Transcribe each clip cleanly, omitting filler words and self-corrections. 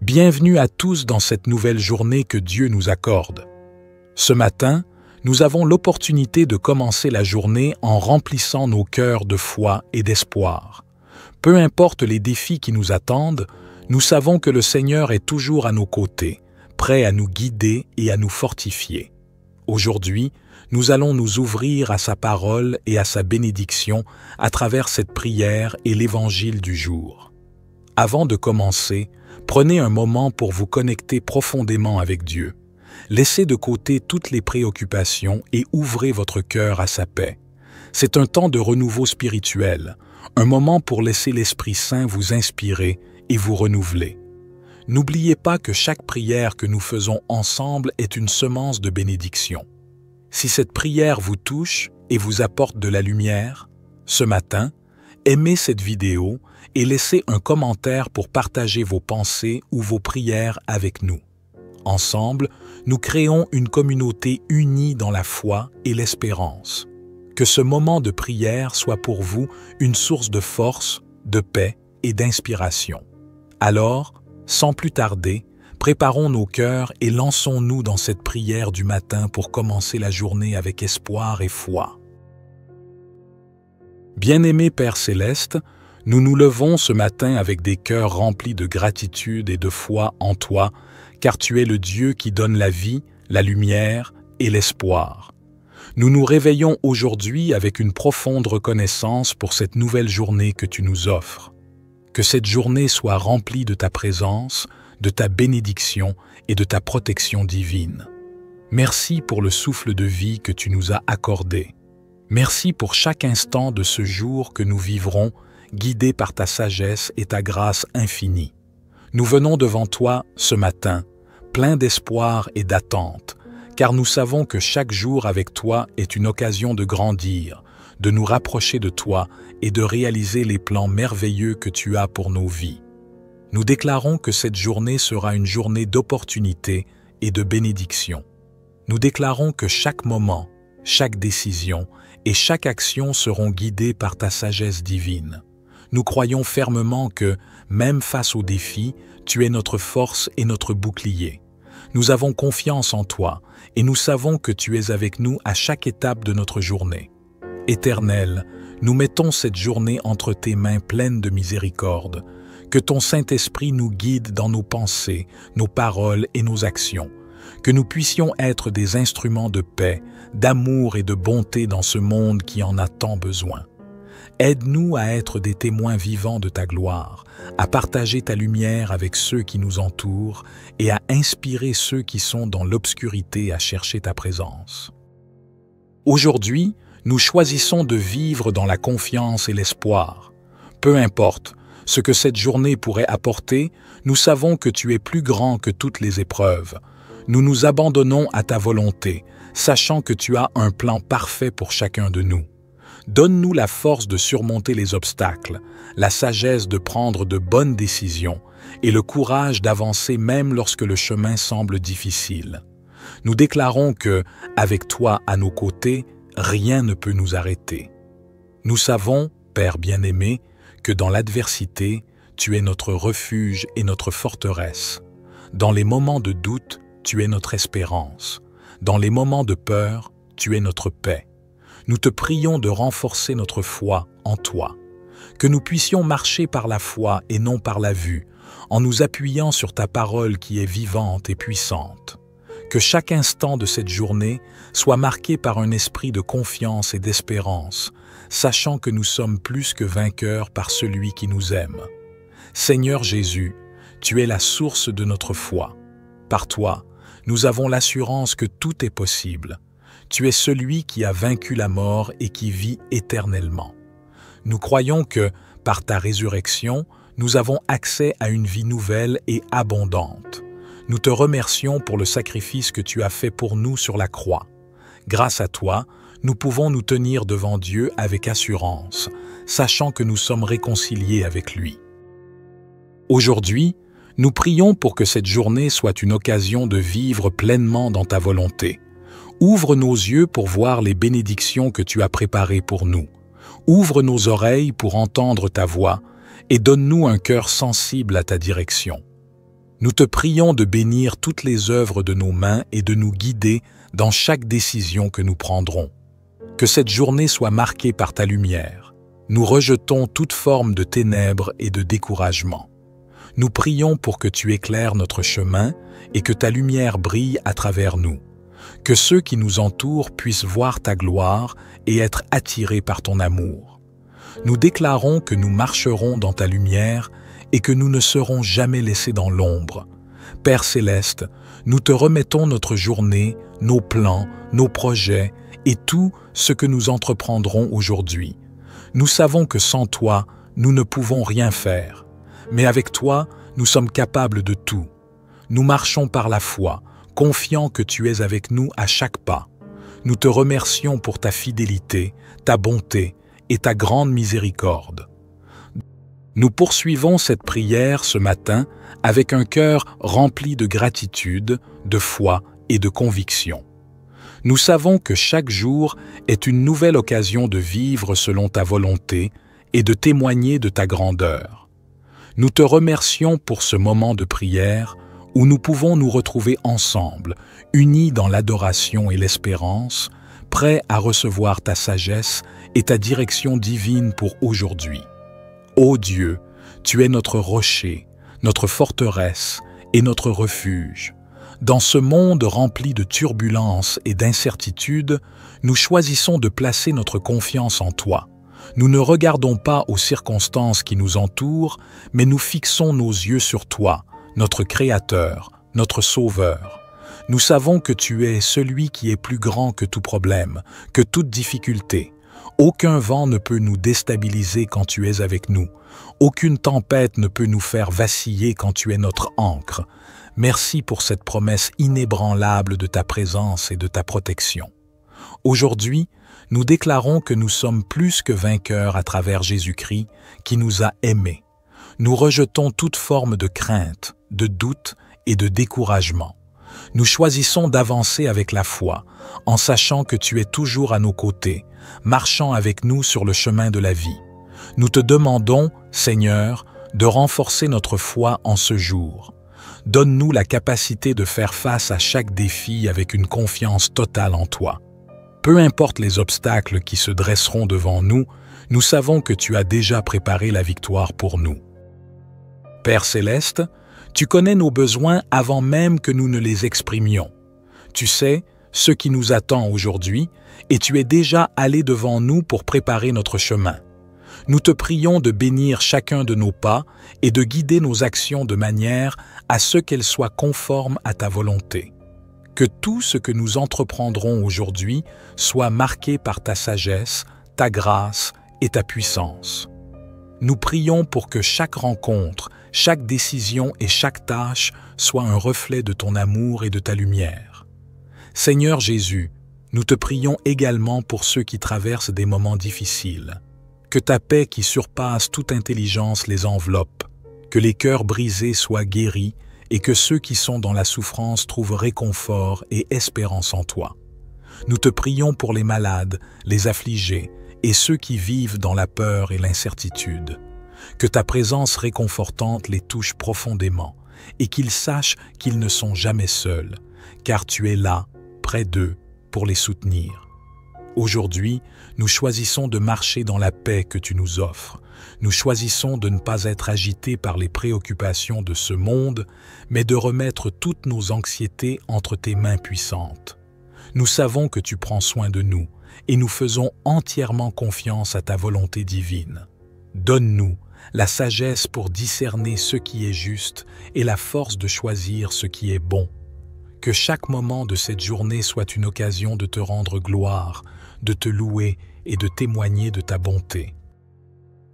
Bienvenue à tous dans cette nouvelle journée que Dieu nous accorde. Ce matin, nous avons l'opportunité de commencer la journée en remplissant nos cœurs de foi et d'espoir. Peu importe les défis qui nous attendent, nous savons que le Seigneur est toujours à nos côtés, prêt à nous guider et à nous fortifier. Aujourd'hui, nous allons nous ouvrir à sa parole et à sa bénédiction à travers cette prière et l'évangile du jour. Avant de commencer, prenez un moment pour vous connecter profondément avec Dieu. Laissez de côté toutes les préoccupations et ouvrez votre cœur à sa paix. C'est un temps de renouveau spirituel, un moment pour laisser l'Esprit Saint vous inspirer et vous renouveler. N'oubliez pas que chaque prière que nous faisons ensemble est une semence de bénédiction. Si cette prière vous touche et vous apporte de la lumière, ce matin, aimez cette vidéo et laissez un commentaire pour partager vos pensées ou vos prières avec nous. Ensemble, nous créons une communauté unie dans la foi et l'espérance. Que ce moment de prière soit pour vous une source de force, de paix et d'inspiration. Alors, sans plus tarder, préparons nos cœurs et lançons-nous dans cette prière du matin pour commencer la journée avec espoir et foi. Bien-aimé Père Céleste, nous nous levons ce matin avec des cœurs remplis de gratitude et de foi en toi, car tu es le Dieu qui donne la vie, la lumière et l'espoir. Nous nous réveillons aujourd'hui avec une profonde reconnaissance pour cette nouvelle journée que tu nous offres. Que cette journée soit remplie de ta présence, de ta bénédiction et de ta protection divine. Merci pour le souffle de vie que tu nous as accordé. Merci pour chaque instant de ce jour que nous vivrons, guidés par ta sagesse et ta grâce infinie. Nous venons devant toi ce matin, pleins d'espoir et d'attente, car nous savons que chaque jour avec toi est une occasion de grandir, de nous rapprocher de toi et de réaliser les plans merveilleux que tu as pour nos vies. Nous déclarons que cette journée sera une journée d'opportunité et de bénédiction. Nous déclarons que chaque moment, chaque décision et chaque action seront guidées par ta sagesse divine. Nous croyons fermement que, même face aux défis, tu es notre force et notre bouclier. Nous avons confiance en toi et nous savons que tu es avec nous à chaque étape de notre journée. Éternel, nous mettons cette journée entre tes mains pleines de miséricorde. Que ton Saint-Esprit nous guide dans nos pensées, nos paroles et nos actions. Que nous puissions être des instruments de paix, d'amour et de bonté dans ce monde qui en a tant besoin. Aide-nous à être des témoins vivants de ta gloire, à partager ta lumière avec ceux qui nous entourent et à inspirer ceux qui sont dans l'obscurité à chercher ta présence. Aujourd'hui, nous choisissons de vivre dans la confiance et l'espoir. Peu importe ce que cette journée pourrait apporter, nous savons que tu es plus grand que toutes les épreuves. Nous nous abandonnons à ta volonté, sachant que tu as un plan parfait pour chacun de nous. Donne-nous la force de surmonter les obstacles, la sagesse de prendre de bonnes décisions et le courage d'avancer même lorsque le chemin semble difficile. Nous déclarons que, avec toi à nos côtés, rien ne peut nous arrêter. Nous savons, Père bien-aimé, que dans l'adversité, tu es notre refuge et notre forteresse. Dans les moments de doute, tu es notre espérance. Dans les moments de peur, tu es notre paix. Nous te prions de renforcer notre foi en toi. Que nous puissions marcher par la foi et non par la vue, en nous appuyant sur ta parole qui est vivante et puissante. Que chaque instant de cette journée soit marqué par un esprit de confiance et d'espérance, sachant que nous sommes plus que vainqueurs par celui qui nous aime. Seigneur Jésus, tu es la source de notre foi. Par toi, nous avons l'assurance que tout est possible. Tu es celui qui a vaincu la mort et qui vit éternellement. Nous croyons que, par ta résurrection, nous avons accès à une vie nouvelle et abondante. Nous te remercions pour le sacrifice que tu as fait pour nous sur la croix. Grâce à toi, nous pouvons nous tenir devant Dieu avec assurance, sachant que nous sommes réconciliés avec lui. Aujourd'hui, nous prions pour que cette journée soit une occasion de vivre pleinement dans ta volonté. Ouvre nos yeux pour voir les bénédictions que tu as préparées pour nous. Ouvre nos oreilles pour entendre ta voix et donne-nous un cœur sensible à ta direction. Nous te prions de bénir toutes les œuvres de nos mains et de nous guider dans chaque décision que nous prendrons. Que cette journée soit marquée par ta lumière. Nous rejetons toute forme de ténèbres et de découragement. Nous prions pour que tu éclaires notre chemin et que ta lumière brille à travers nous. Que ceux qui nous entourent puissent voir ta gloire et être attirés par ton amour. Nous déclarons que nous marcherons dans ta lumière et que nous ne serons jamais laissés dans l'ombre. Père céleste, nous te remettons notre journée, nos plans, nos projets et tout ce que nous entreprendrons aujourd'hui. Nous savons que sans toi, nous ne pouvons rien faire. Mais avec toi, nous sommes capables de tout. Nous marchons par la foi, confiants que tu es avec nous à chaque pas. Nous te remercions pour ta fidélité, ta bonté et ta grande miséricorde. Nous poursuivons cette prière ce matin avec un cœur rempli de gratitude, de foi et de conviction. Nous savons que chaque jour est une nouvelle occasion de vivre selon ta volonté et de témoigner de ta grandeur. Nous te remercions pour ce moment de prière où nous pouvons nous retrouver ensemble, unis dans l'adoration et l'espérance, prêts à recevoir ta sagesse et ta direction divine pour aujourd'hui. Ô Dieu, tu es notre rocher, notre forteresse et notre refuge. Dans ce monde rempli de turbulences et d'incertitudes, nous choisissons de placer notre confiance en toi. Nous ne regardons pas aux circonstances qui nous entourent, mais nous fixons nos yeux sur toi, notre Créateur, notre Sauveur. Nous savons que tu es celui qui est plus grand que tout problème, que toute difficulté. Aucun vent ne peut nous déstabiliser quand tu es avec nous. Aucune tempête ne peut nous faire vaciller quand tu es notre ancre. Merci pour cette promesse inébranlable de ta présence et de ta protection. Aujourd'hui, nous déclarons que nous sommes plus que vainqueurs à travers Jésus-Christ qui nous a aimés. Nous rejetons toute forme de crainte, de doute et de découragement. Nous choisissons d'avancer avec la foi, en sachant que tu es toujours à nos côtés, marchant avec nous sur le chemin de la vie. Nous te demandons, Seigneur, de renforcer notre foi en ce jour. Donne-nous la capacité de faire face à chaque défi avec une confiance totale en toi. Peu importe les obstacles qui se dresseront devant nous, nous savons que tu as déjà préparé la victoire pour nous. Père céleste, tu connais nos besoins avant même que nous ne les exprimions. Tu sais ce qui nous attend aujourd'hui et tu es déjà allé devant nous pour préparer notre chemin. Nous te prions de bénir chacun de nos pas et de guider nos actions de manière à ce qu'elles soient conformes à ta volonté. Que tout ce que nous entreprendrons aujourd'hui soit marqué par ta sagesse, ta grâce et ta puissance. Nous prions pour que chaque rencontre, chaque décision et chaque tâche soit un reflet de ton amour et de ta lumière. Seigneur Jésus, nous te prions également pour ceux qui traversent des moments difficiles. Que ta paix qui surpasse toute intelligence les enveloppe, que les cœurs brisés soient guéris et que ceux qui sont dans la souffrance trouvent réconfort et espérance en toi. Nous te prions pour les malades, les affligés et ceux qui vivent dans la peur et l'incertitude. Que ta présence réconfortante les touche profondément et qu'ils sachent qu'ils ne sont jamais seuls, car tu es là, près d'eux, pour les soutenir. Aujourd'hui, nous choisissons de marcher dans la paix que tu nous offres. Nous choisissons de ne pas être agités par les préoccupations de ce monde, mais de remettre toutes nos anxiétés entre tes mains puissantes. Nous savons que tu prends soin de nous et nous faisons entièrement confiance à ta volonté divine. Donne-nous la sagesse pour discerner ce qui est juste et la force de choisir ce qui est bon. Que chaque moment de cette journée soit une occasion de te rendre gloire, de te louer et de témoigner de ta bonté.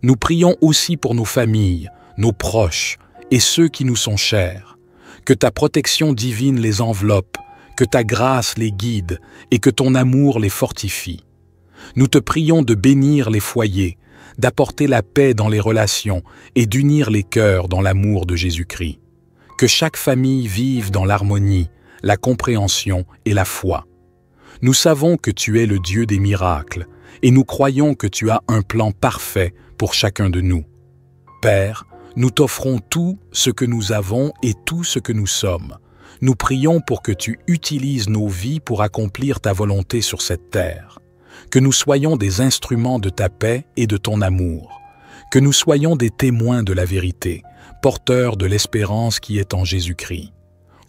Nous prions aussi pour nos familles, nos proches et ceux qui nous sont chers. Que ta protection divine les enveloppe, que ta grâce les guide et que ton amour les fortifie. Nous te prions de bénir les foyers, d'apporter la paix dans les relations et d'unir les cœurs dans l'amour de Jésus-Christ. Que chaque famille vive dans l'harmonie, la compréhension et la foi. Nous savons que tu es le Dieu des miracles et nous croyons que tu as un plan parfait pour chacun de nous. Père, nous t'offrons tout ce que nous avons et tout ce que nous sommes. Nous prions pour que tu utilises nos vies pour accomplir ta volonté sur cette terre. Que nous soyons des instruments de ta paix et de ton amour. Que nous soyons des témoins de la vérité, porteurs de l'espérance qui est en Jésus-Christ.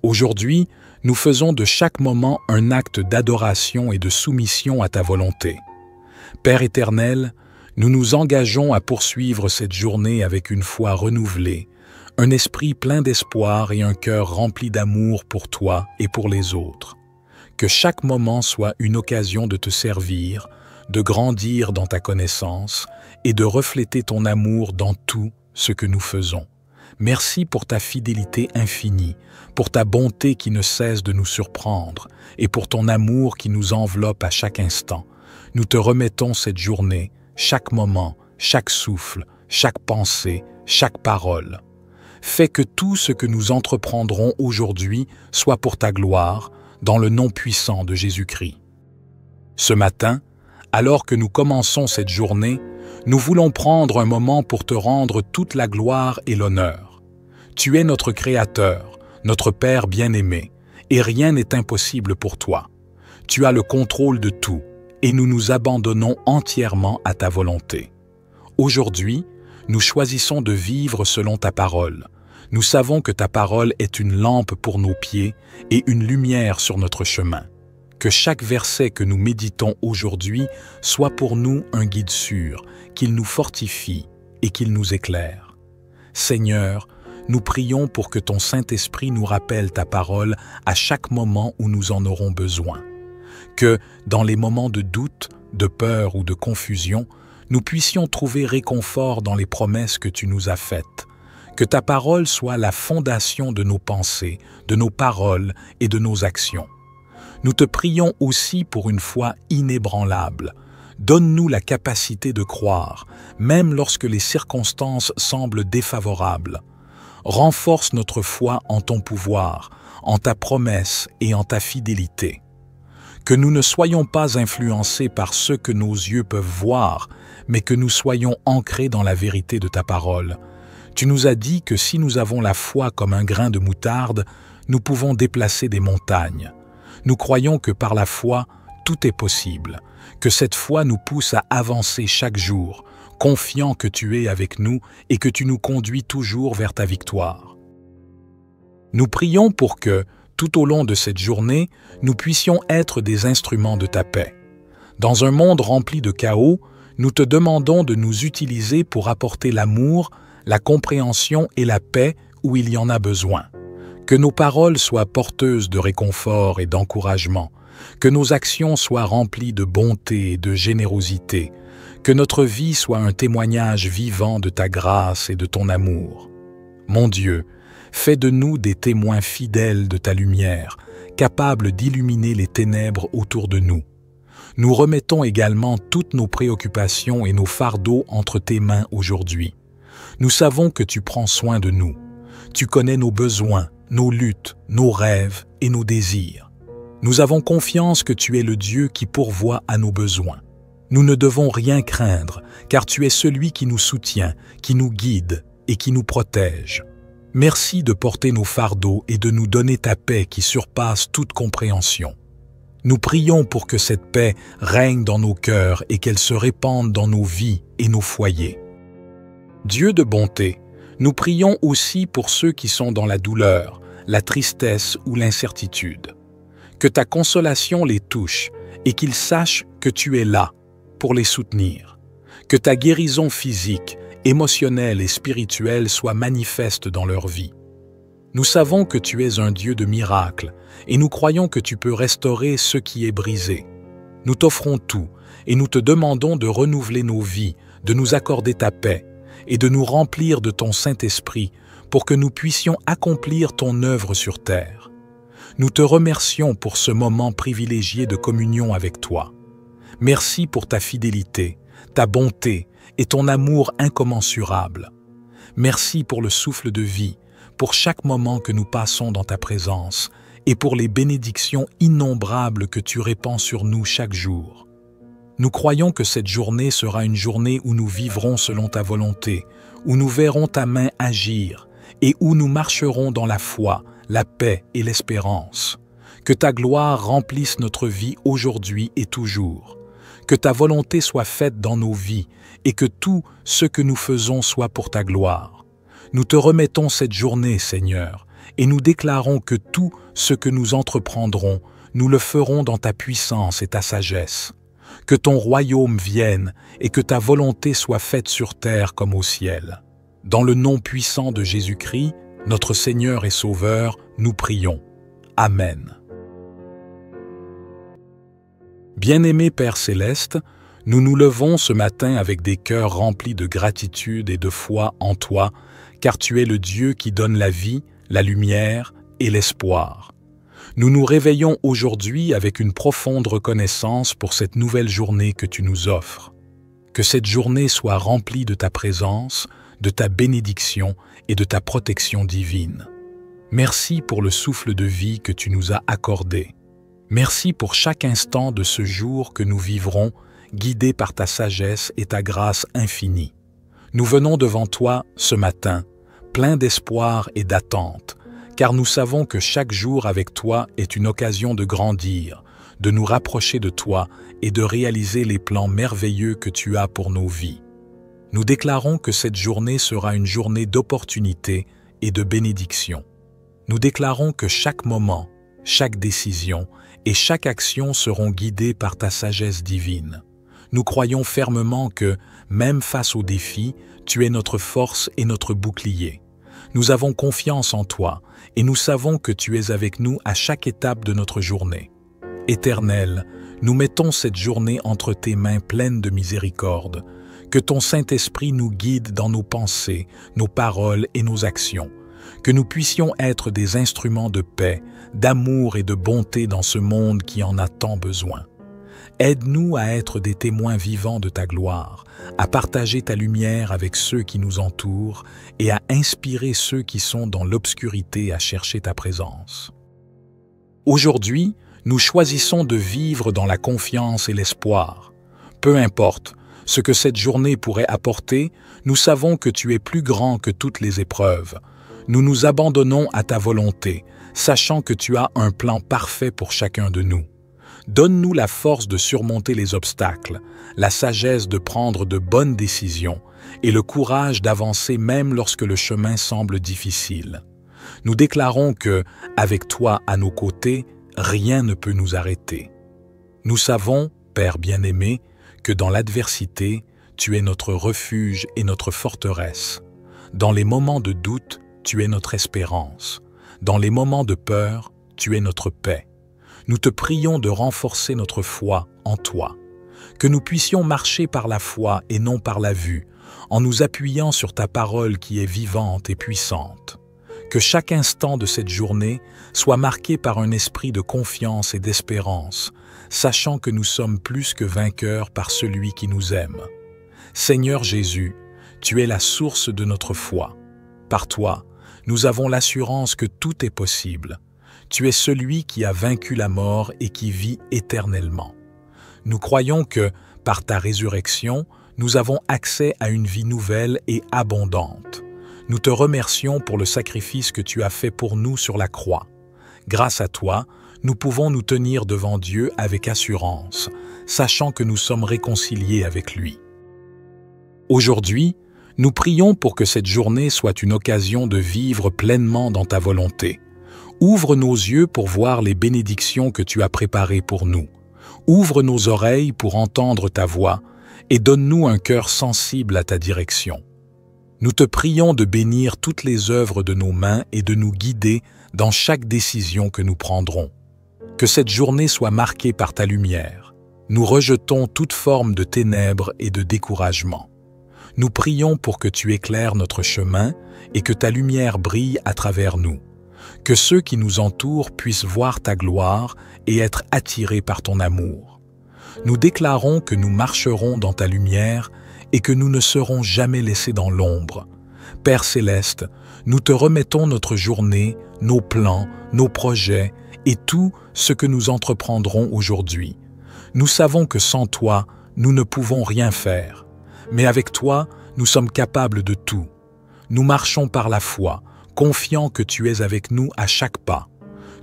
Aujourd'hui, nous faisons de chaque moment un acte d'adoration et de soumission à ta volonté. Père éternel, nous nous engageons à poursuivre cette journée avec une foi renouvelée, un esprit plein d'espoir et un cœur rempli d'amour pour toi et pour les autres. Que chaque moment soit une occasion de te servir, de grandir dans ta connaissance et de refléter ton amour dans tout ce que nous faisons. Merci pour ta fidélité infinie, pour ta bonté qui ne cesse de nous surprendre et pour ton amour qui nous enveloppe à chaque instant. Nous te remettons cette journée, chaque moment, chaque souffle, chaque pensée, chaque parole. Fais que tout ce que nous entreprendrons aujourd'hui soit pour ta gloire, dans le nom puissant de Jésus-Christ. Ce matin, alors que nous commençons cette journée, nous voulons prendre un moment pour te rendre toute la gloire et l'honneur. Tu es notre Créateur, notre Père bien-aimé, et rien n'est impossible pour toi. Tu as le contrôle de tout, et nous nous abandonnons entièrement à ta volonté. Aujourd'hui, nous choisissons de vivre selon ta parole. Nous savons que ta parole est une lampe pour nos pieds et une lumière sur notre chemin. Que chaque verset que nous méditons aujourd'hui soit pour nous un guide sûr, qu'il nous fortifie et qu'il nous éclaire. Seigneur, nous prions pour que ton Saint-Esprit nous rappelle ta parole à chaque moment où nous en aurons besoin. Que, dans les moments de doute, de peur ou de confusion, nous puissions trouver réconfort dans les promesses que tu nous as faites. Que ta parole soit la fondation de nos pensées, de nos paroles et de nos actions. Nous te prions aussi pour une foi inébranlable. Donne-nous la capacité de croire, même lorsque les circonstances semblent défavorables. Renforce notre foi en ton pouvoir, en ta promesse et en ta fidélité. Que nous ne soyons pas influencés par ce que nos yeux peuvent voir, mais que nous soyons ancrés dans la vérité de ta parole. Tu nous as dit que si nous avons la foi comme un grain de moutarde, nous pouvons déplacer des montagnes. Nous croyons que par la foi, tout est possible, que cette foi nous pousse à avancer chaque jour, confiant que tu es avec nous et que tu nous conduis toujours vers ta victoire. Nous prions pour que, tout au long de cette journée, nous puissions être des instruments de ta paix. Dans un monde rempli de chaos, nous te demandons de nous utiliser pour apporter l'amour, la compréhension et la paix où il y en a besoin. Que nos paroles soient porteuses de réconfort et d'encouragement, que nos actions soient remplies de bonté et de générosité, que notre vie soit un témoignage vivant de ta grâce et de ton amour. Mon Dieu, fais de nous des témoins fidèles de ta lumière, capables d'illuminer les ténèbres autour de nous. Nous remettons également toutes nos préoccupations et nos fardeaux entre tes mains aujourd'hui. Nous savons que tu prends soin de nous. Tu connais nos besoins, nos luttes, nos rêves et nos désirs. Nous avons confiance que tu es le Dieu qui pourvoit à nos besoins. Nous ne devons rien craindre, car tu es celui qui nous soutient, qui nous guide et qui nous protège. Merci de porter nos fardeaux et de nous donner ta paix qui surpasse toute compréhension. Nous prions pour que cette paix règne dans nos cœurs et qu'elle se répande dans nos vies et nos foyers. Dieu de bonté, nous prions aussi pour ceux qui sont dans la douleur, la tristesse ou l'incertitude. Que ta consolation les touche et qu'ils sachent que tu es là pour les soutenir. Que ta guérison physique, émotionnelle et spirituelle soit manifeste dans leur vie. Nous savons que tu es un Dieu de miracles et nous croyons que tu peux restaurer ce qui est brisé. Nous t'offrons tout et nous te demandons de renouveler nos vies, de nous accorder ta paix et de nous remplir de ton Saint-Esprit pour que nous puissions accomplir ton œuvre sur terre. Nous te remercions pour ce moment privilégié de communion avec toi. Merci pour ta fidélité, ta bonté et ton amour incommensurable. Merci pour le souffle de vie, pour chaque moment que nous passons dans ta présence et pour les bénédictions innombrables que tu répands sur nous chaque jour. Nous croyons que cette journée sera une journée où nous vivrons selon ta volonté, où nous verrons ta main agir et où nous marcherons dans la foi, la paix et l'espérance. Que ta gloire remplisse notre vie aujourd'hui et toujours. Que ta volonté soit faite dans nos vies et que tout ce que nous faisons soit pour ta gloire. Nous te remettons cette journée, Seigneur, et nous déclarons que tout ce que nous entreprendrons, nous le ferons dans ta puissance et ta sagesse. Que ton royaume vienne et que ta volonté soit faite sur terre comme au ciel. Dans le nom puissant de Jésus-Christ, notre Seigneur et Sauveur, nous prions. Amen. Bien-aimé Père Céleste, nous nous levons ce matin avec des cœurs remplis de gratitude et de foi en toi, car tu es le Dieu qui donne la vie, la lumière et l'espoir. Nous nous réveillons aujourd'hui avec une profonde reconnaissance pour cette nouvelle journée que tu nous offres. Que cette journée soit remplie de ta présence, de ta bénédiction et de ta protection divine. Merci pour le souffle de vie que tu nous as accordé. Merci pour chaque instant de ce jour que nous vivrons, guidés par ta sagesse et ta grâce infinie. Nous venons devant toi ce matin, pleins d'espoir et d'attente, car nous savons que chaque jour avec toi est une occasion de grandir, de nous rapprocher de toi et de réaliser les plans merveilleux que tu as pour nos vies. Nous déclarons que cette journée sera une journée d'opportunité et de bénédiction. Nous déclarons que chaque moment, chaque décision et chaque action seront guidées par ta sagesse divine. Nous croyons fermement que, même face aux défis, tu es notre force et notre bouclier. Nous avons confiance en toi et nous savons que tu es avec nous à chaque étape de notre journée. Éternel, nous mettons cette journée entre tes mains pleines de miséricorde. Que ton Saint-Esprit nous guide dans nos pensées, nos paroles et nos actions. Que nous puissions être des instruments de paix, d'amour et de bonté dans ce monde qui en a tant besoin. Aide-nous à être des témoins vivants de ta gloire, à partager ta lumière avec ceux qui nous entourent et à inspirer ceux qui sont dans l'obscurité à chercher ta présence. Aujourd'hui, nous choisissons de vivre dans la confiance et l'espoir. Peu importe ce que cette journée pourrait apporter, nous savons que tu es plus grand que toutes les épreuves. Nous nous abandonnons à ta volonté, sachant que tu as un plan parfait pour chacun de nous. Donne-nous la force de surmonter les obstacles, la sagesse de prendre de bonnes décisions et le courage d'avancer même lorsque le chemin semble difficile. Nous déclarons que, avec toi à nos côtés, rien ne peut nous arrêter. Nous savons, Père bien-aimé, que dans l'adversité, tu es notre refuge et notre forteresse. Dans les moments de doute, tu es notre espérance. Dans les moments de peur, tu es notre paix. Nous te prions de renforcer notre foi en toi, que nous puissions marcher par la foi et non par la vue, en nous appuyant sur ta parole qui est vivante et puissante. Que chaque instant de cette journée soit marqué par un esprit de confiance et d'espérance, sachant que nous sommes plus que vainqueurs par celui qui nous aime. Seigneur Jésus, tu es la source de notre foi. Par toi, nous avons l'assurance que tout est possible. Tu es celui qui a vaincu la mort et qui vit éternellement. Nous croyons que, par ta résurrection, nous avons accès à une vie nouvelle et abondante. Nous te remercions pour le sacrifice que tu as fait pour nous sur la croix. Grâce à toi, nous pouvons nous tenir devant Dieu avec assurance, sachant que nous sommes réconciliés avec lui. Aujourd'hui, nous prions pour que cette journée soit une occasion de vivre pleinement dans ta volonté. Ouvre nos yeux pour voir les bénédictions que tu as préparées pour nous. Ouvre nos oreilles pour entendre ta voix et donne-nous un cœur sensible à ta direction. Nous te prions de bénir toutes les œuvres de nos mains et de nous guider dans chaque décision que nous prendrons. Que cette journée soit marquée par ta lumière. Nous rejetons toute forme de ténèbres et de découragement. Nous prions pour que tu éclaires notre chemin et que ta lumière brille à travers nous. Que ceux qui nous entourent puissent voir ta gloire et être attirés par ton amour. Nous déclarons que nous marcherons dans ta lumière et que nous ne serons jamais laissés dans l'ombre. Père Céleste, nous te remettons notre journée, nos plans, nos projets et tout ce que nous entreprendrons aujourd'hui. Nous savons que sans toi, nous ne pouvons rien faire. Mais avec toi, nous sommes capables de tout. Nous marchons par la foi, confiants que tu es avec nous à chaque pas.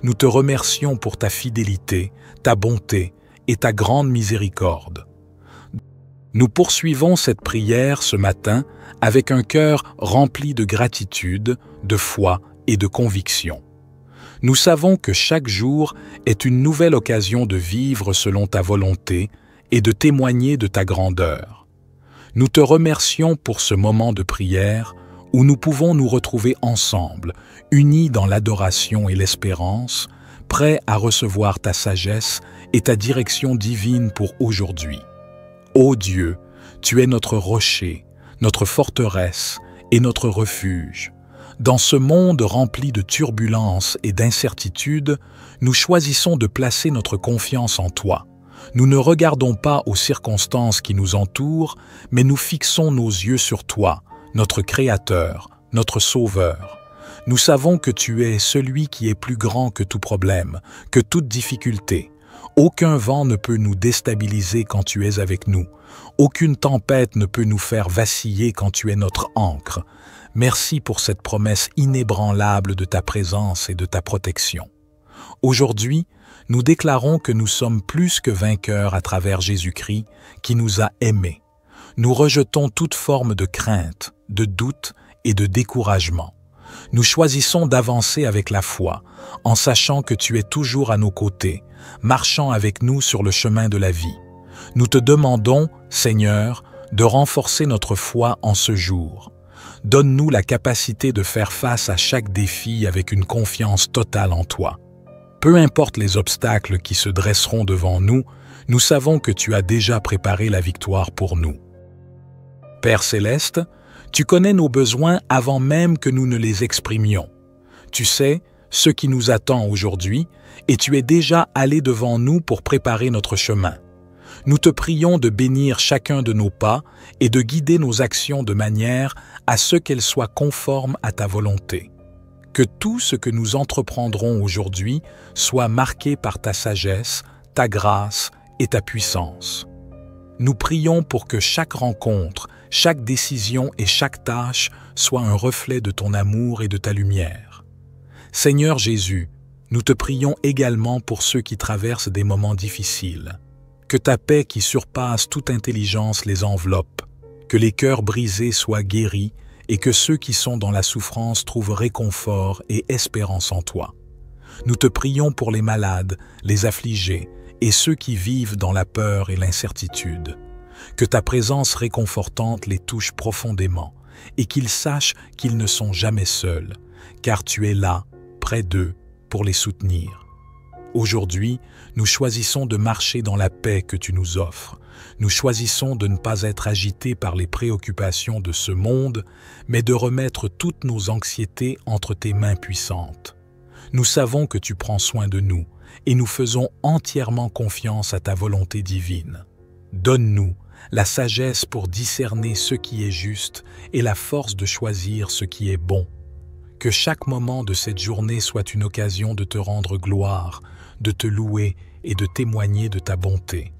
Nous te remercions pour ta fidélité, ta bonté et ta grande miséricorde. Nous poursuivons cette prière ce matin avec un cœur rempli de gratitude, de foi et de conviction. Nous savons que chaque jour est une nouvelle occasion de vivre selon ta volonté et de témoigner de ta grandeur. Nous te remercions pour ce moment de prière où nous pouvons nous retrouver ensemble, unis dans l'adoration et l'espérance, prêts à recevoir ta sagesse et ta direction divine pour aujourd'hui. Ô Dieu, tu es notre rocher, notre forteresse et notre refuge. Dans ce monde rempli de turbulences et d'incertitudes, nous choisissons de placer notre confiance en toi. Nous ne regardons pas aux circonstances qui nous entourent, mais nous fixons nos yeux sur toi, notre Créateur, notre Sauveur. Nous savons que tu es celui qui est plus grand que tout problème, que toute difficulté. Aucun vent ne peut nous déstabiliser quand tu es avec nous. Aucune tempête ne peut nous faire vaciller quand tu es notre ancre. Merci pour cette promesse inébranlable de ta présence et de ta protection. Aujourd'hui, nous déclarons que nous sommes plus que vainqueurs à travers Jésus-Christ qui nous a aimés. Nous rejetons toute forme de crainte, de doute et de découragement. Nous choisissons d'avancer avec la foi, en sachant que tu es toujours à nos côtés, marchant avec nous sur le chemin de la vie. Nous te demandons, Seigneur, de renforcer notre foi en ce jour. Donne-nous la capacité de faire face à chaque défi avec une confiance totale en toi. Peu importe les obstacles qui se dresseront devant nous, nous savons que tu as déjà préparé la victoire pour nous. Père céleste, tu connais nos besoins avant même que nous ne les exprimions. Tu sais ce qui nous attend aujourd'hui et tu es déjà allé devant nous pour préparer notre chemin. Nous te prions de bénir chacun de nos pas et de guider nos actions de manière à ce qu'elles soient conformes à ta volonté. Que tout ce que nous entreprendrons aujourd'hui soit marqué par ta sagesse, ta grâce et ta puissance. Nous prions pour que chaque rencontre, chaque décision et chaque tâche soit un reflet de ton amour et de ta lumière. Seigneur Jésus, nous te prions également pour ceux qui traversent des moments difficiles. Que ta paix qui surpasse toute intelligence les enveloppe, que les cœurs brisés soient guéris et que ceux qui sont dans la souffrance trouvent réconfort et espérance en toi. Nous te prions pour les malades, les affligés et ceux qui vivent dans la peur et l'incertitude. Que ta présence réconfortante les touche profondément et qu'ils sachent qu'ils ne sont jamais seuls, car tu es là, près d'eux, pour les soutenir. Aujourd'hui, nous choisissons de marcher dans la paix que tu nous offres. Nous choisissons de ne pas être agités par les préoccupations de ce monde, mais de remettre toutes nos anxiétés entre tes mains puissantes. Nous savons que tu prends soin de nous et nous faisons entièrement confiance à ta volonté divine. Donne-nous la sagesse pour discerner ce qui est juste et la force de choisir ce qui est bon. Que chaque moment de cette journée soit une occasion de te rendre gloire, de te louer et de témoigner de ta bonté.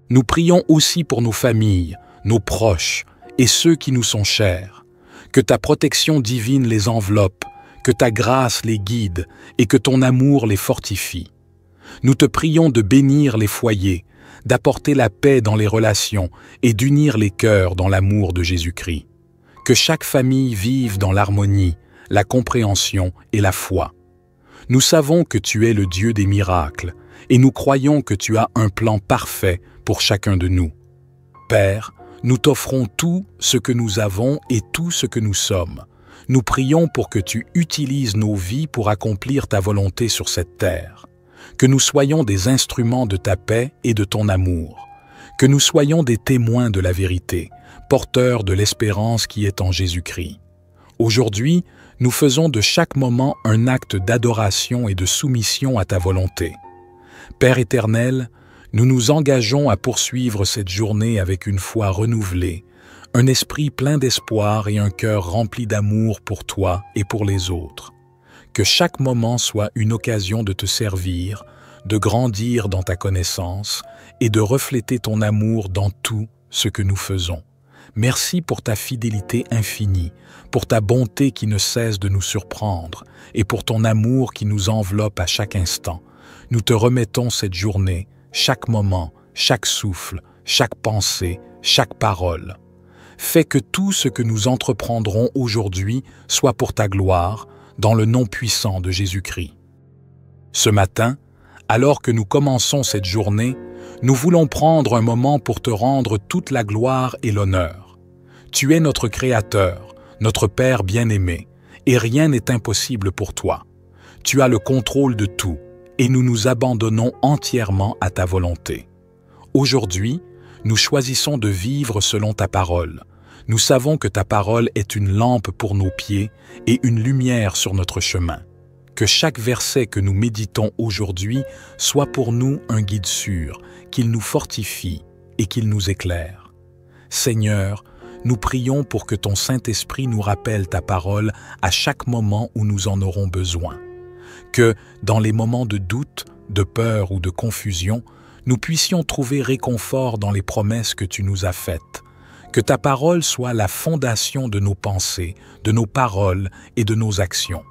Nous prions aussi pour nos familles, nos proches et ceux qui nous sont chers. Que ta protection divine les enveloppe, que ta grâce les guide et que ton amour les fortifie. Nous te prions de bénir les foyers, d'apporter la paix dans les relations et d'unir les cœurs dans l'amour de Jésus-Christ. Que chaque famille vive dans l'harmonie, la compréhension et la foi. Nous savons que tu es le Dieu des miracles et nous croyons que tu as un plan parfait pour chacun de nous. Père, nous t'offrons tout ce que nous avons et tout ce que nous sommes. Nous prions pour que tu utilises nos vies pour accomplir ta volonté sur cette terre. Que nous soyons des instruments de ta paix et de ton amour. Que nous soyons des témoins de la vérité, porteurs de l'espérance qui est en Jésus-Christ. Aujourd'hui, nous faisons de chaque moment un acte d'adoration et de soumission à ta volonté. Père éternel, nous nous engageons à poursuivre cette journée avec une foi renouvelée, un esprit plein d'espoir et un cœur rempli d'amour pour toi et pour les autres. Que chaque moment soit une occasion de te servir, de grandir dans ta connaissance et de refléter ton amour dans tout ce que nous faisons. Merci pour ta fidélité infinie, pour ta bonté qui ne cesse de nous surprendre et pour ton amour qui nous enveloppe à chaque instant. Nous te remettons cette journée, chaque moment, chaque souffle, chaque pensée, chaque parole. Fais que tout ce que nous entreprendrons aujourd'hui soit pour ta gloire, dans le nom puissant de Jésus-Christ. Ce matin, alors que nous commençons cette journée, nous voulons prendre un moment pour te rendre toute la gloire et l'honneur. Tu es notre Créateur, notre Père bien-aimé, et rien n'est impossible pour toi. Tu as le contrôle de tout, et nous nous abandonnons entièrement à ta volonté. Aujourd'hui, nous choisissons de vivre selon ta parole. Nous savons que ta parole est une lampe pour nos pieds et une lumière sur notre chemin. Que chaque verset que nous méditons aujourd'hui soit pour nous un guide sûr, qu'il nous fortifie et qu'il nous éclaire. Seigneur, nous prions pour que ton Saint-Esprit nous rappelle ta parole à chaque moment où nous en aurons besoin. Que, dans les moments de doute, de peur ou de confusion, nous puissions trouver réconfort dans les promesses que tu nous as faites. Que ta parole soit la fondation de nos pensées, de nos paroles et de nos actions.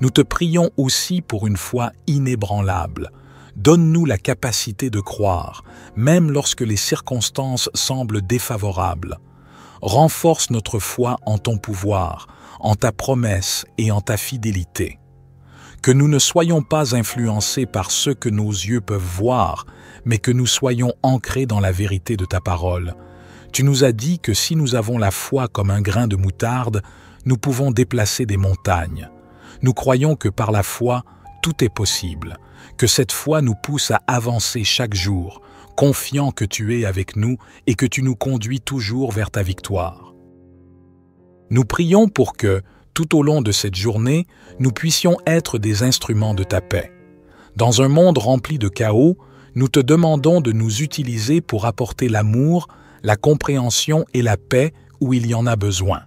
Nous te prions aussi pour une foi inébranlable. Donne-nous la capacité de croire, même lorsque les circonstances semblent défavorables. Renforce notre foi en ton pouvoir, en ta promesse et en ta fidélité. Que nous ne soyons pas influencés par ce que nos yeux peuvent voir, mais que nous soyons ancrés dans la vérité de ta parole. Tu nous as dit que si nous avons la foi comme un grain de moutarde, nous pouvons déplacer des montagnes. Nous croyons que par la foi, tout est possible, que cette foi nous pousse à avancer chaque jour, confiant que tu es avec nous et que tu nous conduis toujours vers ta victoire. Nous prions pour que, tout au long de cette journée, nous puissions être des instruments de ta paix. Dans un monde rempli de chaos, nous te demandons de nous utiliser pour apporter l'amour, la compréhension et la paix où il y en a besoin.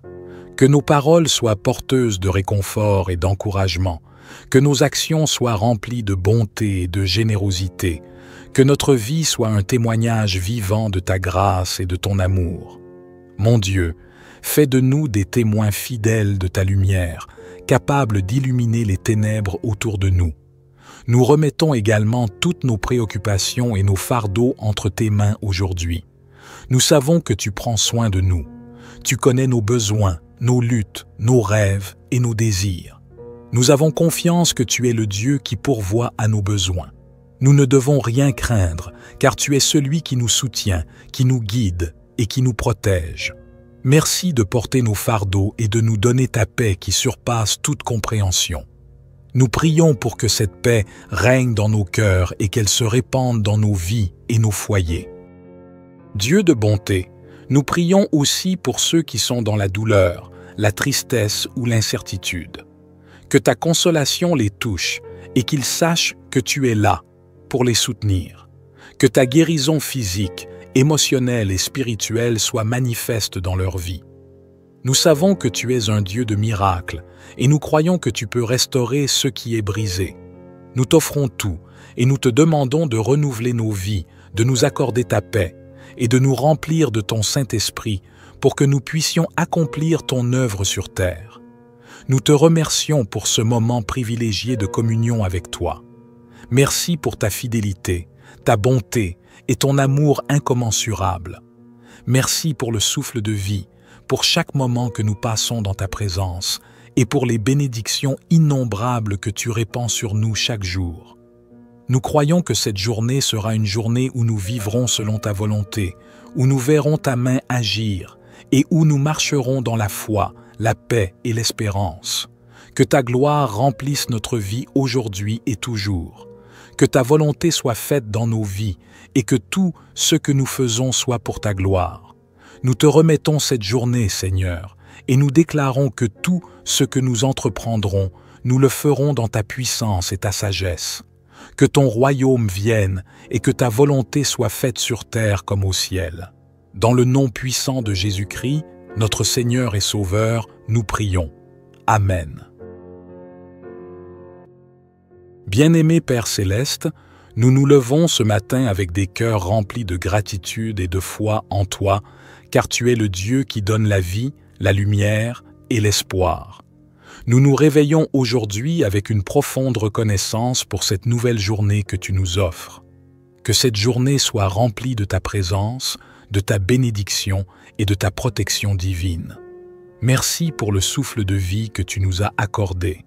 Que nos paroles soient porteuses de réconfort et d'encouragement, que nos actions soient remplies de bonté et de générosité, que notre vie soit un témoignage vivant de ta grâce et de ton amour. Mon Dieu, fais de nous des témoins fidèles de ta lumière, capables d'illuminer les ténèbres autour de nous. Nous remettons également toutes nos préoccupations et nos fardeaux entre tes mains aujourd'hui. Nous savons que tu prends soin de nous. Tu connais nos besoins, nos luttes, nos rêves et nos désirs. Nous avons confiance que tu es le Dieu qui pourvoit à nos besoins. Nous ne devons rien craindre, car tu es celui qui nous soutient, qui nous guide et qui nous protège. Merci de porter nos fardeaux et de nous donner ta paix qui surpasse toute compréhension. Nous prions pour que cette paix règne dans nos cœurs et qu'elle se répande dans nos vies et nos foyers. Dieu de bonté, nous prions aussi pour ceux qui sont dans la douleur, la tristesse ou l'incertitude. Que ta consolation les touche et qu'ils sachent que tu es là pour les soutenir. Que ta guérison physique, émotionnelle et spirituelle soit manifeste dans leur vie. Nous savons que tu es un Dieu de miracles et nous croyons que tu peux restaurer ce qui est brisé. Nous t'offrons tout et nous te demandons de renouveler nos vies, de nous accorder ta paix et de nous remplir de ton Saint-Esprit pour que nous puissions accomplir ton œuvre sur terre. Nous te remercions pour ce moment privilégié de communion avec toi. Merci pour ta fidélité, ta bonté et ton amour incommensurable. Merci pour le souffle de vie, pour chaque moment que nous passons dans ta présence et pour les bénédictions innombrables que tu répands sur nous chaque jour. Nous croyons que cette journée sera une journée où nous vivrons selon ta volonté, où nous verrons ta main agir et où nous marcherons dans la foi, la paix et l'espérance. Que ta gloire remplisse notre vie aujourd'hui et toujours. Que ta volonté soit faite dans nos vies et que tout ce que nous faisons soit pour ta gloire. Nous te remettons cette journée, Seigneur, et nous déclarons que tout ce que nous entreprendrons, nous le ferons dans ta puissance et ta sagesse. Que ton royaume vienne et que ta volonté soit faite sur terre comme au ciel. Dans le nom puissant de Jésus-Christ, notre Seigneur et Sauveur, nous prions. Amen. Bien-aimé Père Céleste, nous nous levons ce matin avec des cœurs remplis de gratitude et de foi en toi, car tu es le Dieu qui donne la vie, la lumière et l'espoir. Nous nous réveillons aujourd'hui avec une profonde reconnaissance pour cette nouvelle journée que tu nous offres. Que cette journée soit remplie de ta présence, de ta bénédiction et de ta protection divine. Merci pour le souffle de vie que tu nous as accordé.